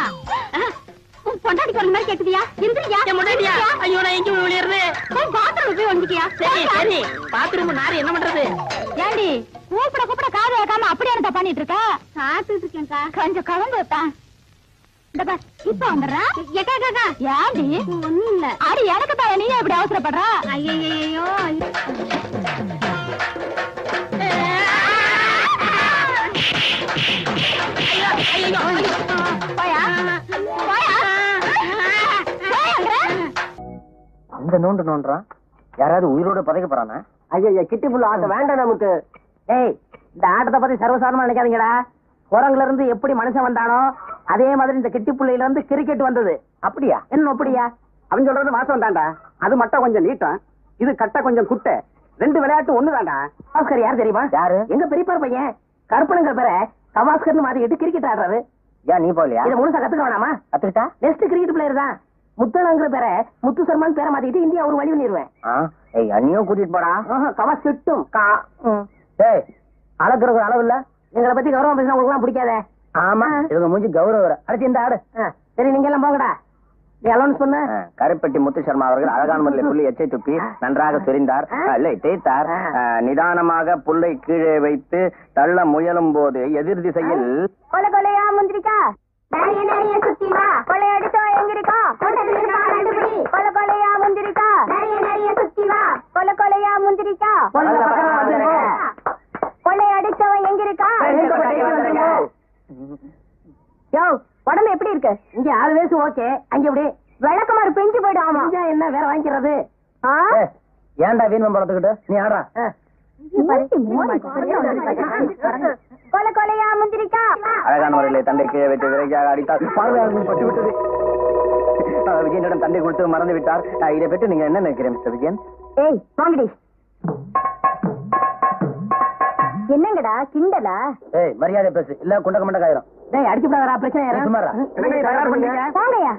உன் பொண்டாட்டி குரல் மாதிரி கேக்குதியா? இந்திரியா? முன்னாடியா? ஐயோ நான் எங்க வெளியேறது? பாத்ரூம் போய் வந்துக்கியா? சரி சரி. பாத்ரூம் நாரு என்ன பண்றது? ஏண்டி கூப்பிட காது வைக்காம அப்படியே என்ன பண்ணிட்டு இருக்க? சாப்பிட்டு இருக்கேன்க்கா. கொஞ்சம் கலந்து வைப்பேன். இப்ப வந்துடுறேன். ஏண்டி? ஒண்ணும் இல்ல. அடி எனக்கு தான். நீ எப்படி அவசரப்படுற? ஐயோ அந்த நோண்டுறான். யாராவது உயிரோட பதைக்க போறானா? ஐயா கிட்டி புள்ள ஆட்ட வேண்டாம் நமக்கு. ஏய், இந்த ஆட்டத்தை பத்தி சர்வசாதாரணமா நினைக்காதீங்கடா. குரங்குல இருந்து எப்படி மனுஷன் வந்தானோ அதே மாதிரி இந்த கிட்டி புள்ளையில இருந்து கிரிக்கெட் வந்தது. அப்படியா? என்ன அப்படியா? அவன் சொல்றது மாசம் தாண்டா. அது மட்டும் கொஞ்சம் நீட்டம், இது கட்ட கொஞ்சம் குட்டை. 2 விளையாட்டு ஒண்ணுதான்டா. கவாஸ்கர் யார் தெரியுமா? யாரு? எங்க பெரியப்பா பையன் கருப்பனுங்கிற பேரை கவாஸ்கர்னு மாத்திக்கிட்டு கிரிக்கெட் ஆடுறாரு. ஏன் நீ போலியா? இதை முழுசா கத்துக்க வேணாமா? கத்துக்கிட்டா நெக்ஸ்ட் கிரிக்கெட் பிளேயர் தான். முத்தழங்கிற பேரை முத்து சர்மான் பேரை மாத்திக்கிட்டு இந்தியா ஒரு வழி பண்ணிடுவேன். அண்ணியும் கூட்டிட்டு போடா. கவாஸ் கிட்டும் அளக்குற அளவு இல்ல. எங்களை பத்தி கௌரவம் பேசினா உங்களுக்கு எல்லாம் பிடிக்காதே. ஆமா, இவங்க மூஞ்சி கௌரவ. அடுத்து இந்த ஆடு. சரி, நீங்க எல்லாம் போங்கடா. நீ அலௌன்ஸ் பண்ண. கருப்பட்டி முத்து சர்மா அவர்கள் அழகான முறையில் புள்ளி எச்சை துப்பி நன்றாக சொரிந்தார், தேய்த்தார். நிதானமாக புல்லை கீழே வைத்து தள்ள முயலும் போது எதிர் திசையில் கொலை கொலையா முந்திரிக்கா நிறைய நிறைய சுத்தி வா கொலை அடிச்சா எங்கிருக்கா கொலை கொலையா முந்திரிக்கா நிறைய நிறைய சுத்தி வா கொலை கொலையா முந்திரிக்கா கொலை அடிச்சவன் எங்கிருக்கா. யோ, உடம்பு எப்படி இருக்கு? இங்க 6 வயசு ஓகே, அங்க எப்படி விளக்கமாறு பெஞ்சு போயிடும். ஆமா, என்ன வேற வாங்கிக்கிறது? ஏன்டா வீண் பழத்துக்கிட்டு நீ ஆடுறா? கொலை கொலையா முந்திரிக்கா. அழகான முறையிலே தண்டை கீழே வைத்து விரைக்காக அடித்தார். பார்வையாளர்கள் பட்டு விட்டது. விஜயனிடம் தண்டை கொடுத்து மறந்து விட்டார். இதை பற்றி நீங்க என்ன நினைக்கிறேன் மிஸ்டர் விஜயன்? ஏய் வாங்கடி. என்னங்கடா கிண்டலா? ஏய், மரியாதை பேசு, இல்ல குண்டக்க மண்டக்காயிரும். டேய், அடிச்சு விடாதடா, பிரச்சனை சும்மாரா. வாங்கயா.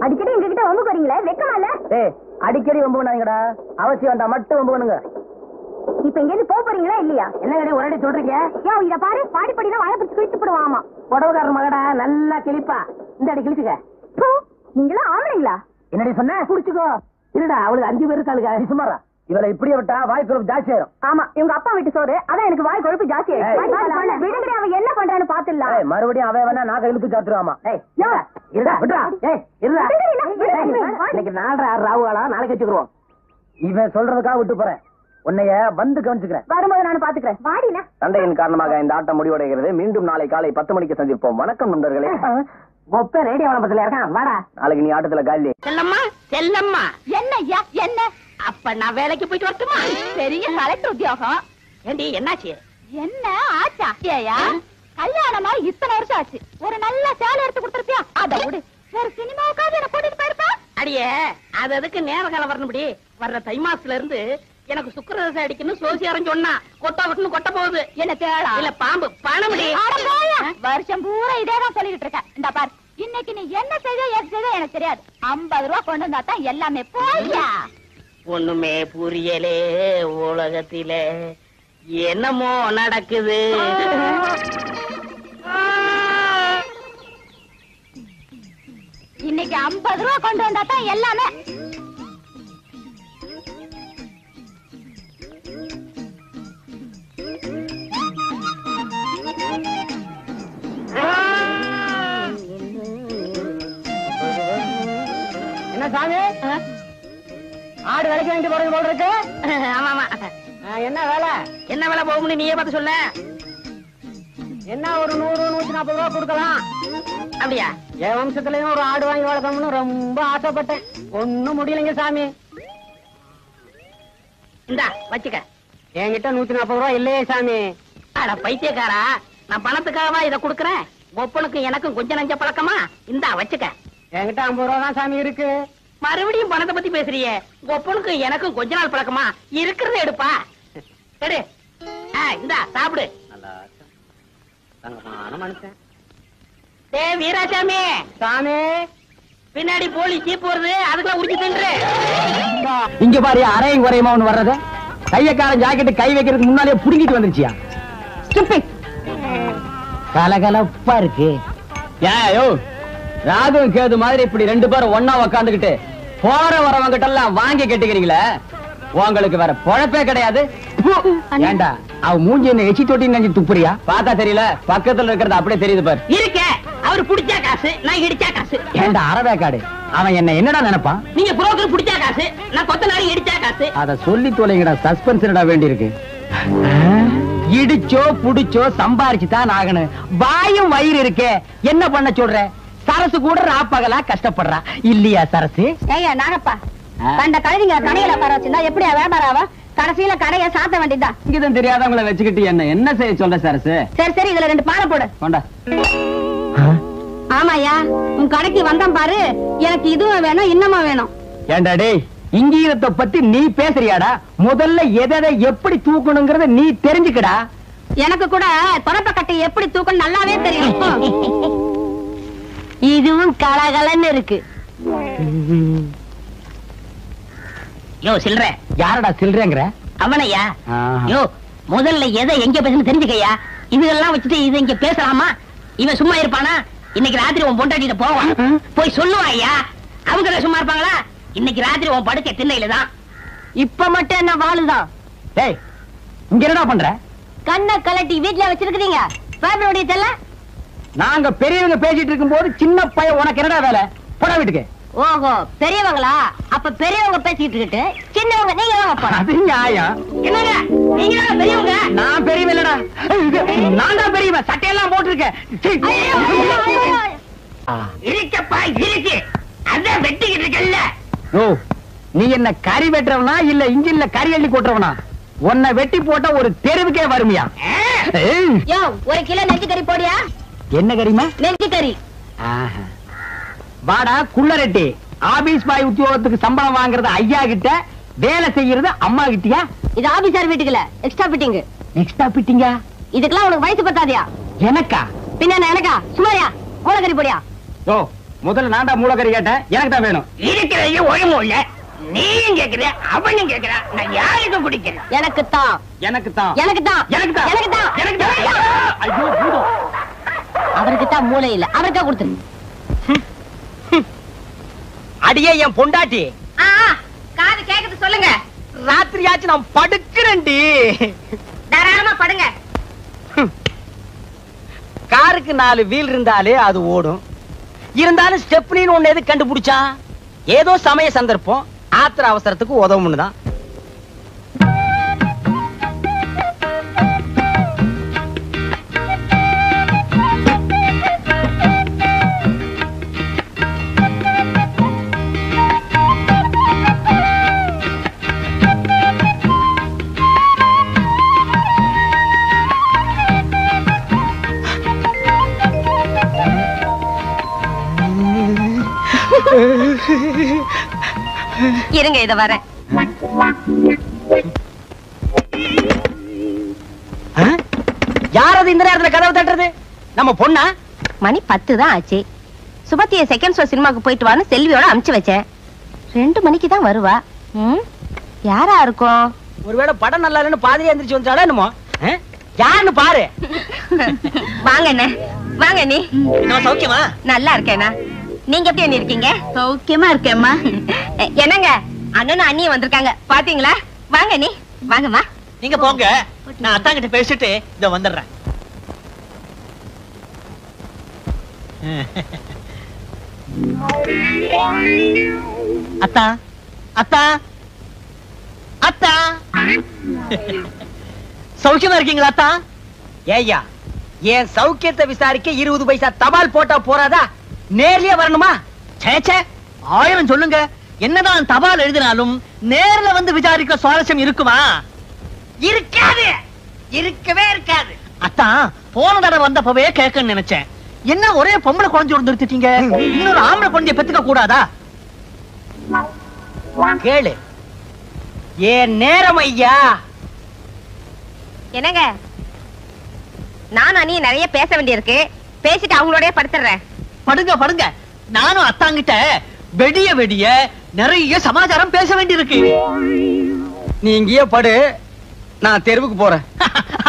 அடிக்கடி எங்க கிட்ட வம்பு போறீங்களே, வெக்கமா இல்ல? ஏய், அடிக்கடி வம்பு பண்ணாங்கடா. அவசியம் வந்தா மட்டும் வம்பு பண்ணுங்க. இப்ப இங்க இருந்து போறீங்களா இல்லையா? என்ன ஒரே சொல்றீங்க? யோ, இத பாரு, பாடி படினா வாய பிடிச்சு கிழிச்சு போடுவாமா. புடவைக்காரர் மகடா, நல்லா கிழிப்பா. இந்த அடி கிழிச்சுக்க. நீங்களா ஆம்பளைங்களா? என்னடி சொன்ன? புடிச்சுக்கோ. இருடா, அவளுக்கு 5 பேர் இருக்காளுங்க. சும்மாரா. இவளை இப்படியே விட்டா வாய் குழப்பு ஜாஸ்தி ஆயிரும். ஆமா, இவங்க அப்பா வீட்டு சோறு, அதான் எனக்கு வாய் கொழுப்பு ஜாஸ்தி ஆயிடும். விடுங்கடி, அவன் என்ன பண்றான்னு பாத்துடலாம். மறுபடியும் அவன் வேணா நாக்க இழுத்து சாத்துருவாமா. இன்னைக்கு 4:30 ராவுகாலா, நாளைக்கு வச்சுக்கிறோம். இவன் சொல்றதுக்காக விட்டு போறேன். உன்னைய வந்து கவனிச்சுக்கிறேன். வரும்போது நான் பாத்துக்கிறேன். வாடினா. சண்டையின் காரணமாக இந்த ஆட்டம் முடிவடைகிறது. மீண்டும் நாளை காலை 10 மணிக்கு சந்திப்போம். வணக்கம் நண்பர்களே. ஒப்ப ரேடியோ விளம்பரத்துல இருக்கான். வாடா, நாளைக்கு நீ ஆட்டத்துல காலி. செல்லம்மா, செல்லம்மா. என்ன ஐயா, என்ன? அப்ப நான் வேலைக்கு போயிட்டு வரட்டுமா? பெரிய கலெக்டர் உத்தியோகம். ஏண்டி, என்னாச்சு? என்ன ஆச்சா? ஏயா, கல்யாணமா இத்தனை வருஷம் ஆச்சு. ஒரு நல்ல சேலை எடுத்து கொடுத்துருப்பியா? அத விடு, வேற சினிமாவுக்காவது என்ன கூட்டிட்டு போயிருப்பா. அடியே, அது அதுக்கு நேர காலம் வரணும்படி. வர்ற தை மாசத்துல இருந்து எனக்கு சுக்கரதசை அடிக்கணும் சோசியாரம் சொன்னா. கொட்டா விட்டுன்னு கொட்ட போகுது. என்ன தேடா? இல்ல பாம்பு பணமுடி. வருஷம் பூரா இதேதான் சொல்லிட்டு இருக்க. இந்த பாரு, இன்னைக்கு நீ என்ன செய்த ஏது செய்த எனக்கு தெரியாது. 50 ரூபா கொண்டு வந்தா தான் எல்லாமே. போயா, ஒண்ணுமே புரியலே உலகத்திலே, என்னமோ நடக்குது. இன்னைக்கு 50 ரூபா கொண்டு வந்தா தான் எல்லாமே. என்ன சாமி, ஆடு விலைக்கு வாங்கிட்டு போறது போல இருக்கு. ஆமா ஆமா. என்ன வேலை? என்ன வேலை போகும்னு நீயே பார்த்து சொல்ல. என்ன ஒரு 100 140 ரூபா கொடுக்கலாம். அப்படியா? என் வம்சத்துலயும் ஒரு ஆடு வாங்கி வளர்க்கணும்னு ரொம்ப ஆசைப்பட்டேன். ஒண்ணும் முடியலைங்க சாமி. இந்தா வச்சுக்க. என்கிட்ட 140 ரூபா இல்லையே சாமி. அட பைத்தியக்காரா, நான் பணத்துக்காகவா இதை கொடுக்கறேன்? ஒப்பனுக்கும் எனக்கும் கொஞ்சம் நஞ்ச பழக்கமா? இந்தா வச்சுக்க. என்கிட்ட 50 ரூபா தான் சாமி இருக்கு. மறுபடியும் பணத்தை பத்தி பேசுறியே. ஒப்பனுக்கும் எனக்கும் கொஞ்ச நாள் பழக்கமா? இருக்கிறத எடுப்பா. எடு. இந்தா சாப்பிடு. வீராசாமி சாமி, பின்னாடி போலீஸ் ஜீப் வருது, அதுக்குள்ள உரிச்சு தின்று. இங்க பாரு, அரையும் குறையுமா ஒண்ணு வர்றது. கையக்காரன் ஜாக்கெட்டு கை வைக்கிறதுக்கு முன்னாலே புடுங்கிட்டு வந்துருச்சியா? கலகலப்பா இருக்கு. ஏயோ, ராகும் கேது மாதிரி இப்படி 2 பேரும் ஒன்னா உக்காந்துக்கிட்டு போற வரவங்க கிட்ட எல்லாம் வாங்கி கட்டிக்கிறீங்களே, உங்களுக்கு வேற பொழப்பே கிடையாது. ஏண்டா, அவ மூஞ்சி என்ன எச்சி தொட்டி நினைச்சு துப்புறியா? பார்த்தா தெரியல, பக்கத்துல இருக்கிறது அப்படியே தெரியுது பாரு. இருக்க, அவரு புடிச்சா காசு, நான் இடிச்சா காசு. ஏண்டா அரவேக்காடு, அவன் என்ன என்னடா நினைப்பான்? நீங்க புரோக்கர் புடிச்சா காசு, நான் கொத்தனாரி இடிச்சா காசு. அத சொல்லி தொலைங்கடா, சஸ்பென்ஸ்டா வேண்டி இருக்கு. இடிச்சோ புடிச்சோ சம்பாரிச்சுதான் ஆகணும். வாயும் வயிறு இருக்கே, என்ன பண்ண சொல்ற? சரசு கூட ராப்பகலா கஷ்டப்படுறா இல்லையா சரசு? ஏய்யா நாகப்பா, கண்ட கழுதிங்க கடையில உட்கார வச்சிருந்தா எப்படியா வியாபாரம் ஆவா? கடைசியில கடையை சாத்த வேண்டியதா. இங்கதான் தெரியாதவங்களை வச்சுக்கிட்டு என்ன செய்ய சொல்ற சரசு? சரி சரி, இதுல 2 பாலை போடு. கொண்டா. ஆமாயா, உன் கடைக்கு வந்தான் பாரு, எனக்கு இதுவும் வேணும் இன்னமா வேணும். ஏண்டா டேய், இங்கீதத்தை பத்தி நீ பேசுறியாடா? முதல்ல எதை எப்படி தூக்கணுங்கிறத நீ தெரிஞ்சுக்கடா. எனக்கு கூட தொடப்ப கட்டை எப்படி தூக்கணும் நல்லாவே தெரியும். இதுவும் கலகலன்னு இருக்கு. யோ சில்ற. யாரடா சில்றேங்கிற? அவனையா? யோ முதல்ல எதை எங்க பேசணும் தெரிஞ்சுக்கையா. இதெல்லாம் வச்சுட்டு இது இங்க பேசலாமா? இவன் சும்மா இருப்பானா? இன்னைக்கு ராத்திரி உன் பொண்டாட்டிட்ட போவான், போய் சொல்லுவான் ஐயா. அவங்க சும்மா இருப்பாங்களா? இன்னைக்கு ராத்திரி உன் படுக்க திண்ணையில தான். இப்ப மட்டும் என்ன வாழுதான்? டேய், இங்க என்னடா பண்ற? கண்ணை கலட்டி வீட்டுல வச்சிருக்கீங்க. பேப்பருடைய தெல்ல. நாங்க பெரியவங்க பேசிட்டு இருக்கும் போது சின்ன பையன் உனக்கு என்னடா வேலை? போடா வீட்டுக்கு. ஓஹோ, பெரியவங்களா? அப்ப பெரியவங்க பேசிட்டு இருக்கு, சின்னவங்க நீங்க வாங்க. அது நியாயம். என்னங்க நீங்க தான் பெரியவங்க? நான் பெரியவன் இல்லடா, நான் தான் பெரியவன். சட்டையெல்லாம் போட்டிருக்கேன். இருக்கப்பா இருக்கு, அதான் வெட்டிக்கிட்டு இருக்கல்ல. ஓ, நீ என்ன கறி வெட்டுறவனா இல்ல இன்ஜின்ல கறி அள்ளி கொட்டுறவனா? உன்னை வெட்டி போட்டா ஒரு தெருவுக்கே வருமியா? யோ, 1 கிலோ நெஞ்சு கறி போடியா. என்ன கறிமா? நெஞ்சு கறி. வாடா குள்ளரெட்டி. ஆபீஸ் பாய் உத்தியோகத்துக்கு சம்பளம் வாங்குறது ஐயா கிட்ட, வேலை செய்யறது அம்மா கிட்டயா? இது ஆபீசர் வீட்டுக்குல எக்ஸ்ட்ரா பிட்டிங். எக்ஸ்ட்ரா பிட்டிங்கா? இதுக்கெல்லாம் உனக்கு வயசு பத்தாதியா? எனக்கா? பின்ன எனக்கா? சுமாரியா மூலக்கறி போடியா. ஓ, முதல்ல நான்டா மூலக்கறி கேட்டேன், எனக்கு தான் வேணும். இருக்கிறதையும் ஒழுங்கு இல்ல. நீயும் கேக்குற, அவனும் கேக்குறா. நான் யாருக்கு குடிக்கிறேன்? எனக்கு தான். எனக்கு தான். எனக்கு தான். எனக்கு தான். எனக்கு தான். எனக்கு தான். ஐயோ பூதம். அவருக்கு தான் மூளை இல்ல, அவருக்கா கொடுத்துரு. அடியே என் பொண்டாட்டி, காது கேக்குது சொல்லுங்க. ராத்திரியாச்சு நான் படுக்கிறேன்டி. தாராளமா படுங்க. காருக்கு 4 வீல் இருந்தாலே அது ஓடும். இருந்தாலும் ஸ்டெப்னின்னு ஒண்ணு எது கண்டுபிடிச்சா? ஏதோ சமய சந்தர்ப்பம், ஆத்திர அவசரத்துக்கு உதவும்னு தான். இருங்க, இத வரேன். யாரது இந்த நேரத்துல கதவு தட்டுறது? நம்ம பொண்ணா? மணி 10 தான் ஆச்சு. சுபத்திய செகண்ட் ஷோ சினிமாக்கு போயிட்டு வான்னு செல்வியோட அனுப்பிச்சு வச்சேன். 2 மணிக்கு தான் வருவா. யாரா இருக்கும்? ஒருவேளை படம் நல்லா இல்லைன்னு பாதிரியா எந்திரிச்சு வந்துட்டாளா என்னமோ? யாருன்னு பாரு. வாங்க அண்ணே, வாங்க நீ. நான் சௌக்கியமா? நல்லா இருக்கேனா? நீங்க எப்படி அண்ணி இருக்கீங்க? சௌக்கியமா இருக்கேம்மா. என்னங்க, அண்ணனும் அண்ணியும் வந்திருக்காங்க பாத்தீங்களா? வாங்க நீ, வாங்கம்மா. நீங்க போங்க, நான் அத்தா கிட்ட பேசிட்டு இத வந்துடுறேன். அத்தா, அத்தா, அத்தா, சௌக்கியமா இருக்கீங்களா அத்தா? ஏய்யா, என் சௌக்கியத்தை விசாரிக்க 20 பைசா தபால் போட்டா போறாதா? நேர்லயே வரணுமா? சேச்சே, 1000 சொல்லுங்க. என்னதான் தபால் எழுதினாலும் நேர்ல வந்து விசாரிக்க சுவாரஸ்யம் இருக்குமா? இருக்காது, இருக்கவே இருக்காது. அத்தான், போன தடவை வந்தப்பவே கேட்கன்னு நினைச்சேன். என்ன ஒரே பொம்பளை குழந்தை நிறுத்திட்டீங்க? இன்னொரு ஆம்பளை குழந்தைய பெத்துக்க கூடாதா? கேளு, ஏன் நேரம் ஐயா. என்னங்க, நானும் அண்ணி நிறைய பேச வேண்டியிருக்கு. பேசிட்டு அவங்களோடய படுத்துறேன். படுங்க படுங்க, நானும் அத்தாங்கிட்ட வெடிய வெடிய நிறைய சமாச்சாரம் பேச வேண்டியிருக்கு. நீ இங்கேயே படு, நான் தெருவுக்கு போறேன்.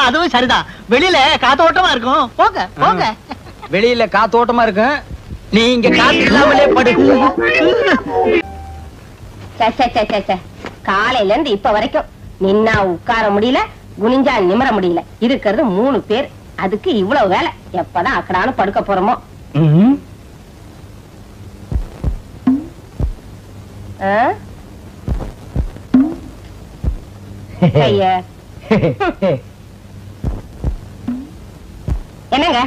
அதுவும் சரிதான், வெளியில காத்தோட்டமா இருக்கும். போங்க போங்க. வெளியில காத்தோட்டமா இருக்கும், நீ இங்க காத்து இல்லாமலே படு. காலையில இருந்து இப்ப வரைக்கும் நின்னா உட்கார முடியல, குனிஞ்சா நிமிர முடியல. இருக்கிறது 3 பேர், அதுக்கு இவ்வளவு வேலை. எப்பதான் அக்கடானு படுக்க போறோமோ. என்னங்க,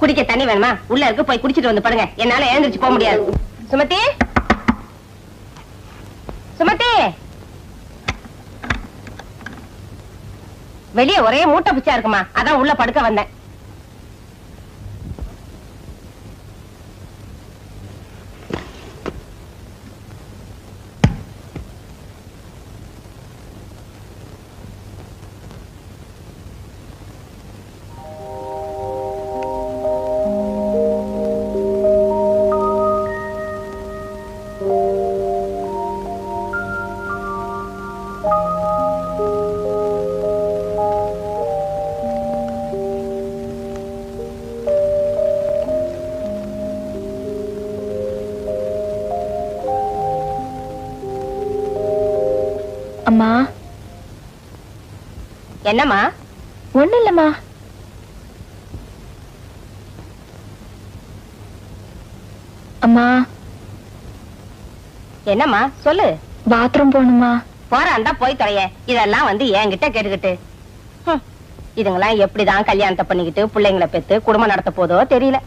குடிக்க தண்ணி வேணுமா? உள்ள இருக்கு, போய் குடிச்சிட்டு வந்து படுங்க. என்னால எழுந்திருச்சு போக முடியாது. சுமதி, சுமதி, வெளியே ஒரே மூட்டை பிச்சா இருக்குமா, அதான் உள்ள படுக்க வந்தேன். அம்மா. என்னம்மா? ஒண்ணு இல்லம்மா. அம்மா. என்னம்மா சொல்லு. பாத்ரூம் போகணுமா? போறான்டா போய் தொலைய. இதெல்லாம் வந்து என்கிட்ட கேட்டுக்கிட்டு இதுங்கெல்லாம் எப்படிதான் கல்யாணத்தை பண்ணிக்கிட்டு பிள்ளைங்களை பெத்து குடும்பம் நடத்த போதோ தெரியல.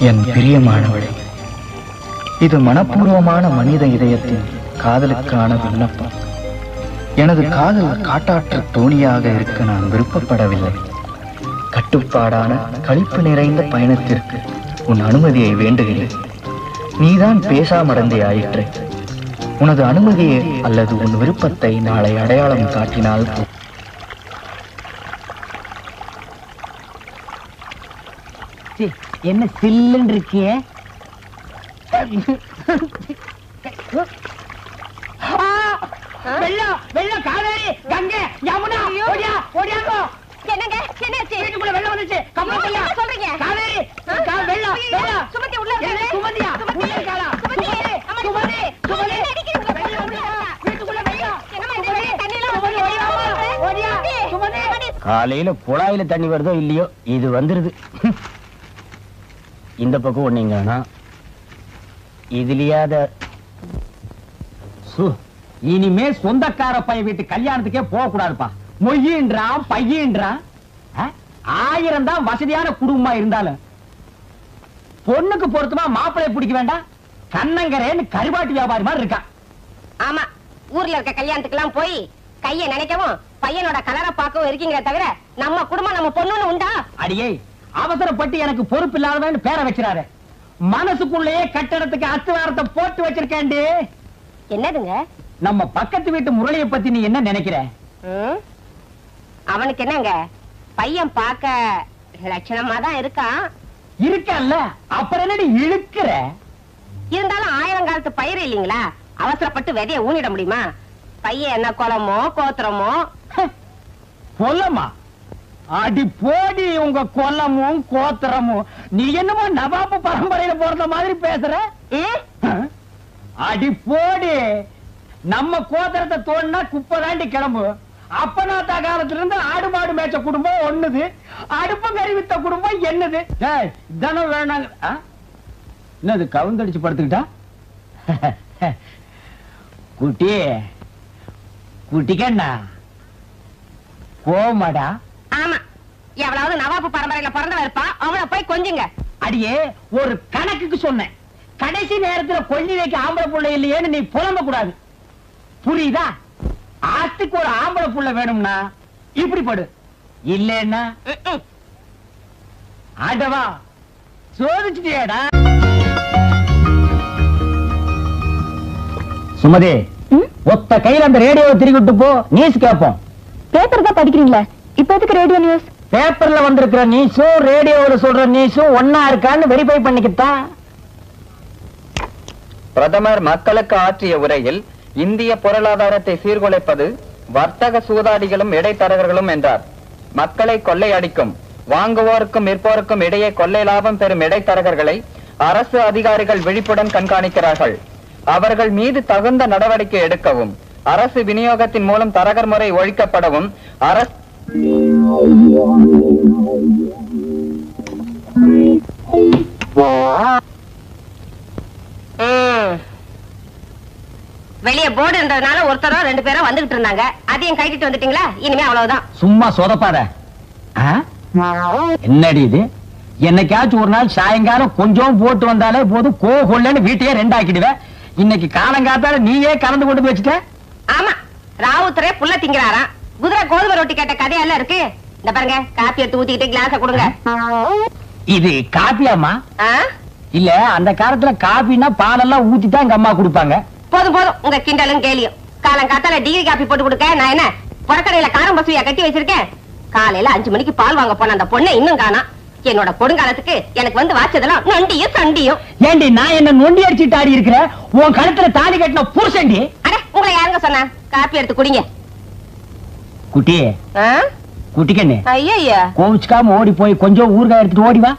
என் பிரியமானவளே, இது மனப்பூர்வமான மனித இதயத்தின் காதலுக்கான விண்ணப்பம். எனது காதல் காட்டாற்று தோணியாக இருக்க நான் விருப்பப்படவில்லை. கட்டுப்பாடான களிப்பு நிறைந்த பயணத்திற்கு உன் அனுமதியை வேண்டுகிறேன். நீதான் பேசாமடந்தே ஆயிற்று. உனது அனுமதியை அல்லது உன் விருப்பத்தை நாளை அடையாளம் காட்டினால் என்ன சில்லுன்னு இருக்கிய? வெள்ளம் வெள்ளம், காவேரி, கங்கை, யமுனா, ஓடியா ஓடியாங்கோ. என்னங்க என்னாச்சு? வீட்டுக்குள்ள வெள்ளம் வந்துச்சு. கம்பளத்தையா சொல்றீங்க? காவேரி, வெள்ளம் வெள்ளம். சுமதி உள்ள என்ன சுமதியா? உள்ள இருக்காளா? சுமதி, சுமதி, சுமதி. வீட்டுக்குள்ள வெள்ளம். ஓடியா சுமதி. காலையில குழாயில தண்ணி வருதோ இல்லையோ, இது வந்துருது. இந்த பக்கம் ஒண்ணீங்கன்னா இதுலயாத இனிமே சொந்தக்கார பையன் வீட்டு கல்யாணத்துக்கே போக கூடாதுப்பா. மொய்யின்றான் பையன்றான். 1000 தான் வசதியான குடும்பமா இருந்தாலும் பொண்ணுக்கு பொருத்தமா மாப்பிளைய பிடிக்க வேண்டாம். கண்ணங்கரேன்னு கருவாட்டு வியாபாரி மாதிரி இருக்கான். ஆமா, ஊர்ல இருக்க கல்யாணத்துக்கு எல்லாம் போய் கைய நினைக்கவும் பையனோட கலரை பார்க்கவும் இருக்கீங்க தவிர நம்ம குடும்பம் நம்ம பொண்ணுன்னு உண்டா? அடியே, அவசரப்பட்டு எனக்கு பொறுப்பு இல்லாதவன்னு பேரை வச்சிடாரு. மனசுக்குள்ளேயே கட்டடத்துக்கு அஸ்திவாரத்தை போட்டு வச்சிருக்கேன்டி. என்னதுங்க? நம்ம பக்கத்து வீட்டு முரளியை பத்தி நீ என்ன நினைக்கிற? அவனுக்கு என்னங்க, பையன் பார்க்க லட்சணமா தான் இருக்கான். இருக்கல்ல, அப்புறம் என்னடி இழுக்கிற? இருந்தாலும் 1000 காலத்து பயிர் இல்லீங்களா, அவசரப்பட்டு விதைய ஊனிட முடியுமா? பையன் என்ன குளமோ கோத்திரமோ? கொல்லமா? அடி போடி உங்க கொல்லமும் கோத்திரமும். நீ என்னமோ நவாபு பரம்பரையில போறத மாதிரி பேசுற. அடி போடி, நம்ம கோத்திரத்தை தோணுனா குப்பை தாண்டி கிளம்பு. அப்பனாத்தா காலத்துல இருந்து ஆடு மாடு மேய்ச்ச குடும்பம் ஒண்ணுது, அடுப்பு கறி வித்த குடும்பம் என்னது? இதெல்லாம் வேணாங்க. என்னது கவுந்தடிச்சு படுத்துக்கிட்டா? குட்டி குட்டிக்கண்ணா கோமாடா. ஆமா, எவ்வளவு நவாபு பரம்பரையில பிறந்தவ இருப்பா, அவளை போய் கொஞ்சுங்க. அடியே, ஒரு கணக்குக்கு சொன்னேன். கடைசி நேரத்துல கொள்ளி வைக்க ஆம்பளை புள்ள இல்லையேன்னு நீ புலம்ப கூடாது, புரியுதா? ஆத்துக்கு ஒரு ஆம்பளை புள்ள வேணும்னா இப்படி படு, இல்லன்னா ஆடவா சோதிச்சுட்டியாடா. சுமதி, ஒத்த கையில அந்த ரேடியோவை திருக்கிட்டு போ, நியூஸ் கேட்போம். பேப்பர் தான் படிக்கிறீங்களா? இப்ப எதுக்கு ரேடியோ நியூஸ்? பேப்பர்ல வந்திருக்கிற நியூஸும் ரேடியோவில் சொல்ற நியூஸும் ஒன்னா இருக்கான்னு வெரிஃபை பண்ணிக்கிட்டான். பிரதமர் மக்களுக்கு ஆற்றிய உரையில் இந்திய பொருளாதாரத்தை சீர்குலைப்பது வர்த்தக சூதாடிகளும் இடைத்தரகர்களும் என்றார். மக்களை கொள்ளையடிக்கும் வாங்குவோருக்கும் விற்போருக்கும் இடையே கொள்ளை லாபம் பெறும் இடைத்தரகர்களை அரசு அதிகாரிகள் விழிப்புடன் கண்காணிக்கிறார்கள். அவர்கள் மீது தகுந்த நடவடிக்கை எடுக்கவும், அரசு விநியோகத்தின் மூலம் தரகர் முறை ஒழிக்கப்படவும் அரசு வெளியே போர்டு இருந்ததுனால ஒருத்தரோ 2 பேரோ வந்துகிட்டு இருந்தாங்க, அதையும் கைட்டிட்டு வந்துட்டீங்களா? இனிமே அவ்வளவுதான். சும்மா சொதப்பாத. என்னடி இது? என்னைக்காச்சும் ஒரு நாள் சாயங்காலம் கொஞ்சம் போட்டு வந்தாலே போதும் கொள்ளன்னு வீட்டையே ரெண்டாக்கிடுவேன். இன்னைக்கு காலங்காத்தால நீயே கலந்து கொண்டு வச்சுட்ட. ஆமா, ராவுத்தரே புள்ள திங்கிறாராம். குதிரை கோதுமை ரொட்டி கேட்ட கதையெல்லாம் இருக்கு. இந்த பாருங்க, காப்பி எடுத்து ஊத்திக்கிட்டு கிளாஸ கொடுங்க. இது காப்பியாமா? இல்ல, அந்த காலத்துல காப்பின்னா பாலெல்லாம் ஊத்தி தான் எங்க அம்மா குடிப்பாங்க. போதும் போதும், உங்க கிண்டலும் கேலியும். காலங்காத்தால டிகிரி காப்பி போட்டு கொடுக்க நான் என்ன புறக்கடையில காரம் பசுவியா கட்டி வச்சிருக்கேன். காலையில 5 மணிக்கு பால் வாங்க போன அந்த பொண்ணை இன்னும் காணா. என்னோட கொடுங்காலத்துக்கு எனக்கு வந்து வாச்சதெல்லாம் நொண்டியும் சண்டியும். ஏண்டி நான் என்ன நொண்டி அடிச்சுட்டு ஆடி இருக்கிறேன்? உன் கழுத்துல தாலி கட்டின புருஷன்டி. அட, உங்களை யாருங்க சொன்னா? காப்பி எடுத்து குடிங்க. குட்டி குட்டிக்கண்ணு, ஐயா கோவிச்சுக்காம ஓடி போய் கொஞ்சம் ஊறுகாய் எடுத்துட்டு ஓடி வா.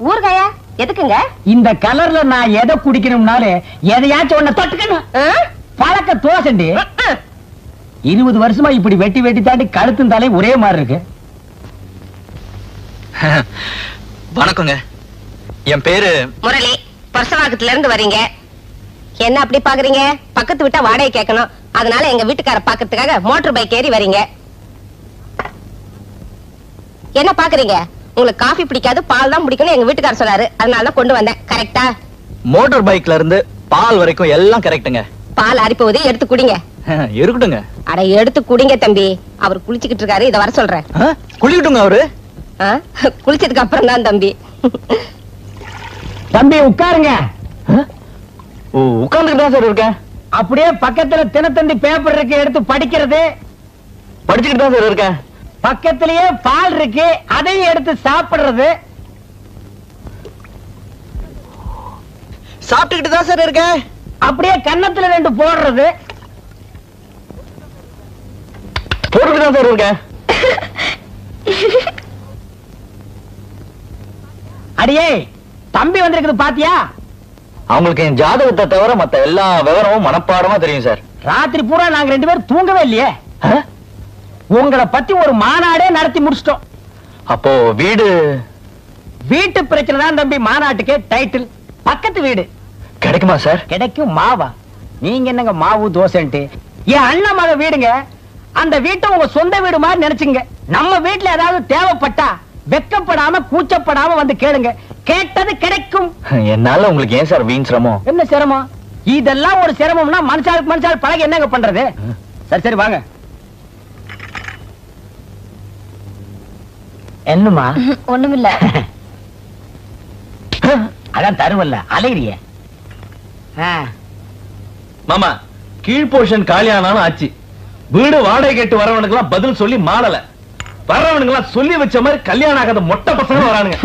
ஊறுகாயா எதுக்குங்க? இந்த கலர்ல நான் எதை குடிக்கணும்னாலே எதையாச்சும் ஒண்ணு தொட்டுக்கணும். பழக்க தோசண்டி. 20 வருஷமா இப்படி வெட்டி வெட்டி தாண்டி கழுத்து தாலே ஒரே மாதிரி இருக்கு. வணக்கங்க, என் பேரு முரளி. பர்சவாக்கத்துல இருந்து வரீங்க. என்ன அப்படி பாக்குறீங்க? பக்கத்து விட்டா வாடகை கேட்கணும். அதனால எங்க வீட்டுக்கார பாக்கிறதுக்காக மோட்டார் பைக் ஏறி வரீங்க. என்ன பாக்குறீங்க? உங்களுக்கு காஃபி பிடிக்காது, பால் தான் பிடிக்கணும் எங்க வீட்டுக்கார சொன்னாரு. அதனால தான் கொண்டு வந்தேன். கரெக்டா? மோட்டார் பைக்ல இருந்து பால் வரைக்கும் எல்லாம் கரெக்ட்டுங்க. பால் அரிப்போது எடுத்து குடிங்க. இருக்கட்டுங்க. அட, எடுத்து குடிங்க தம்பி. அவர் குளிச்சுக்கிட்டு இருக்காரு, இத வர சொல்றேன். குளிக்கட்டுங்க அவரு? குளிச்சதுக்கு அப்புறம் தான் தம்பி. தம்பி உட்காருங்க. உட்கார்ந்துட்டு தான் சார் இருக்கேன். அப்படியே பக்கத்துல தினத்தந்தி பேப்பர் இருக்கு, எடுத்து படிக்கிறது. படிச்சுக்கிட்டு தான் சார் இருக்கேன். பக்கத்திலேயே பால் இருக்கு, அதையும் எடுத்து சாப்பிடுறது. சாப்பிட்டுக்கிட்டு தான் சார் இருக்கேன். அப்படியே கன்னத்துல 2 போடுறது. போட்டுக்கிட்டு தான் சார் இருக்கேன். அடியே, தம்பி வந்திருக்குது பாத்தியா? அவங்களுக்கு என் ஜாதகத்தை தவிர மத்த எல்லா விவரமும் மனப்பாடமா தெரியும் சார். ராத்திரி பூரா நாங்க 2 பேரும் தூங்கவே இல்லையே. உங்களை பத்தி ஒரு மாநாடே நடத்தி முடிச்சிட்டோம். அப்போ வீட்டு பிரச்சனை தான் தம்பி மாநாட்டுக்கு டைட்டில். பக்கத்து வீடு கிடைக்குமா சார்? கிடைக்கும். மாவா? நீங்க என்னங்க மாவு தோசைன்ட்டு? என் அண்ணன் மக வீடுங்க. அந்த வீட்டை உங்க சொந்த வீடு மாதிரி நினைச்சுங்க. நம்ம வீட்டுல ஏதாவது தேவைப்பட்டா வெக்கப்படாம கூச்சப்படாம வந்து கேளுங்க, கேட்டது கிடைக்கும். என்னால உங்களுக்கு ஏன் சார் வீண் சிரமம்? என்ன சிரமம்? இதெல்லாம் ஒரு சிரமம்னா மனுஷாளுக்கு பழக என்னங்க பண்றது? சரி சரி வாங்க. என்னமா? ஒண்ணுமில்ல. அதான் தருவல்ல, அலையிறிய. மாமா, கீழ் போர்ஷன் காலியானாலும் ஆச்சு. வீடு வாடகை கேட்டு வரவனுக்கு எல்லாம் பதில் சொல்லி மாடல. வர்றவனுக்கு எல்லாம் சொல்லி வச்ச மாதிரி கல்யாணம் ஆகாத மொட்டை பசங்க வரானுங்க.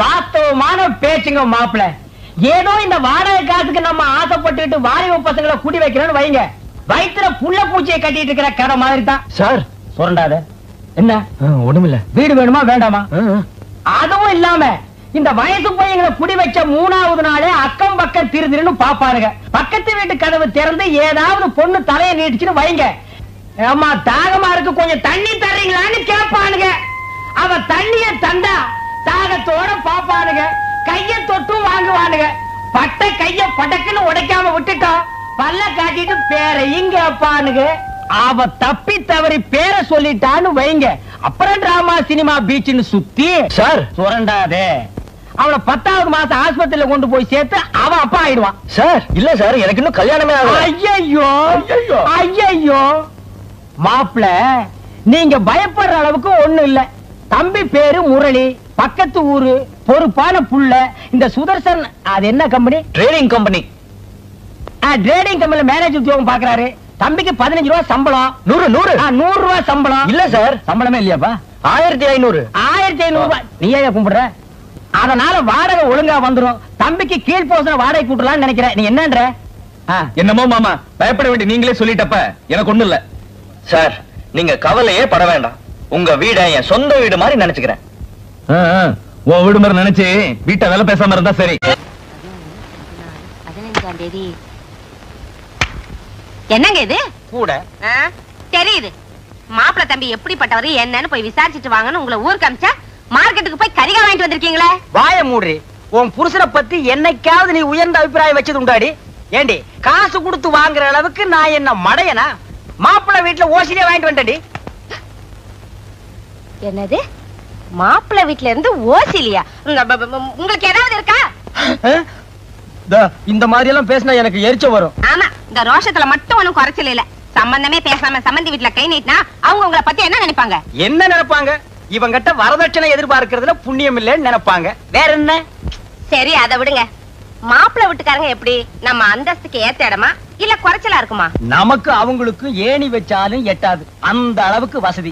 வாஸ்தவமான பேச்சுங்க மாப்பிள்ள. ஏதோ இந்த வாடகை காசுக்கு நம்ம ஆசைப்பட்டுட்டு வாலிப பசங்களை குடி வைக்கிறோம்னு வைங்க, வயிற்றுல புள்ள பூச்சியை கட்டிட்டு இருக்கிற கடை மாதிரி தான் சார். சுரண்டாத. என்ன? ஒண்ணுமில்ல. வீடு வேணுமா வேண்டாமா? அதுவும் இல்லாம இந்த வயசு பையங்களை குடி வச்ச 3வது நாளே அக்கம் பக்கம் திருதிருன்னு பாப்பாருங்க. பக்கத்து வீட்டு கதவு திறந்து ஏதாவது பொண்ணு தலையை நீட்டிச்சுன்னு வைங்க, அம்மா தாகமா இருக்கு கொஞ்சம் தண்ணி தர்றீங்களான்னு கேட்பானுங்க. அவ தண்ணிய தந்தா தாகத்தோட பாப்பானுங்க, கைய தொட்டும் வாங்குவானுங்க. பட்ட கைய படக்குன்னு உடைக்காம விட்டுட்டோம், பல்ல காட்டிட்டு பேரையும் கேட்பானுங்க. அவ தப்பி தவறி பேரை சொல்லிட்டான்னு வைங்க, அப்புறம் டிராமா சினிமா பீச்சுன்னு சுத்தி சார் சுரண்டாதே. அவளை 10வது மாசம் ஆஸ்பத்திரியில கொண்டு போய் சேர்த்து அவன் அப்பா ஆயிடுவான். சார் இல்ல சார், எனக்கு இன்னும் கல்யாணமே ஆகல. ஐயோ ஐயோ மாப்பிள, நீங்க பயப்படுற அளவுக்கு ஒண்ணு இல்ல. தம்பி பேரு முரளி, பக்கத்து ஊரு, பொறுப்பான புள்ள. இந்த சுதர்சன் அது என்ன கம்பெனி? Trading company. ட்ரேடிங் கம்பெனில மேனேஜர் உத்தியோகம் பாக்குறாரு. தம்பிக்கு 15 ரூபாய் சம்பளம். 100 ரூபாய் சம்பளம். இல்ல சார், சம்பளமே இல்லையாப்பா? 1500. 1500 ரூபாய். நீ ஏன் கும்பிடுற? அதனால வாடகை ஒழுங்கா வந்துரும். தம்பிக்கு கீழ் போசன வாடகை கூட்டலாம்னு நினைக்கிறேன். நீ என்னன்ற? என்னமோ மாமா, பயப்பட வேண்டிய நீங்களே சொல்லிட்டப்ப எனக்கு ஒண்ணு இல்ல. சார் நீங்க கவலையே பட வேண்டாம். உங்க வீட என் சொந்த வீடு மாதிரி நினைச்சுக்கிறேன். உன் வீடு மாதிரி நினைச்சு வீட்டை வேலை பேசாம இருந்தா சரி. 15ஆம் தேதி என்னங்க இது? கூட தெரியுது. மாப்பிள்ள தம்பி எப்படிப்பட்டவரு என்னன்னு போய் விசாரிச்சுட்டு வாங்கன்னு உங்களை ஊருக்கு அமிச்சா மார்க்கெட்டுக்கு போய் கறிகா வாங்கிட்டு வந்திருக்கீங்களே. வாய மூடுறி. உன் புருஷனை பத்தி என்னைக்காவது நீ உயர்ந்த அபிப்பிராயம் வச்சது உண்டாடி? ஏண்டி, காசு கொடுத்து வாங்குற அளவுக்கு நான் என்ன மடையனா? மாப்பிள்ளை வீட்டுல ஓசிலே வாங்கிட்டு வந்துட்டடி. என்னது? மாப்பிள்ளை வீட்ல இருந்து ஓசிலியா? உங்களுக்கு ஏதாவது இருக்கா? இந்த மாதிரி எல்லாம் பேசினா எனக்கு எரிச்ச வரும். ஆமா, இந்த ரோஷத்துல மட்டும் ஒண்ணும் குறைச்சல இல்ல. சம்பந்தமே பேசாம சம்பந்தி வீட்ல கை நீட்டினா அவங்க உங்களை பத்தி என்ன நினைப்பாங்க? என்ன நினைப்பாங்க? இவங்கிட்ட வரதட்சணை எதிர்பார்க்கறதுல புண்ணியம் இல்லைன்னு நினைப்பாங்க. வேற என்ன? சரி, அதை விடுங்க. மாப்பிள்ளை வீட்டுக்காரங்க எப்படி? நம்ம அந்தஸ்துக்கு ஏத்த இடமா இல்ல குறைச்சலா இருக்குமா? நமக்கு அவங்களுக்கு ஏணி வச்சாலும் எட்டாது, அந்த அளவுக்கு வசதி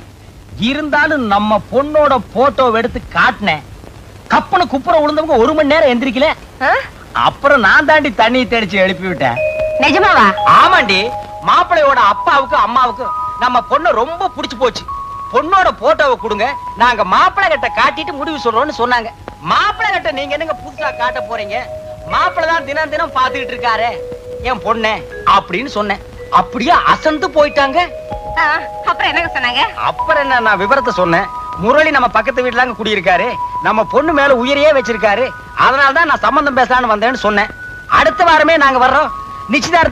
இருந்தாலும் நம்ம பொண்ணோட போட்டோ எடுத்து காட்டினேன். கப்பன குப்புற விழுந்தவங்க 1 மணி நேரம் எந்திரிக்கல. அப்புறம் நான் தாண்டி தண்ணி தெளிச்சு எழுப்பி விட்டேன். நிஜமாவா? ஆமாண்டி. மாப்பிள்ளையோட அப்பாவுக்கு அம்மாவுக்கு நம்ம பொண்ணு ரொம்ப பிடிச்சு போச்சு. பொண்ணோட போட்டோவை கொடுங்க, நாங்க மாப்பிள்ளை கிட்ட காட்டிட்டு முடிவு சொல்றோம்னு சொன்னாங்க. மாப்பிள்ளை கிட்ட நீங்க என்னங்க புதுசா காட்ட போறீங்க? மாப்பிள்ளை தான் தினம் தினம் பாத்துக்கிட்டு இருக்காரு என் பொண்ணு அப்படின்னு சொன்னேன். அப்படியே அசந்து போயிட்டாங்க. அப்புறம் என்ன சொன்னாங்க? அப்புறம் என்ன, நான் விவரத்தை சொன்னேன். முரளி நம்ம பக்கத்து வீட்டுல குடியிருக்காரு, நம்ம பொண்ணு மேல உயிரையே வச்சிருக்காரு, அதனாலதான் நான் சம்பந்தம் பேசலான்னு வந்தேன்னு சொன்னேன். அடுத்த வாரமே நாங்க வர்றோம். நிச்சயதார்த்தம்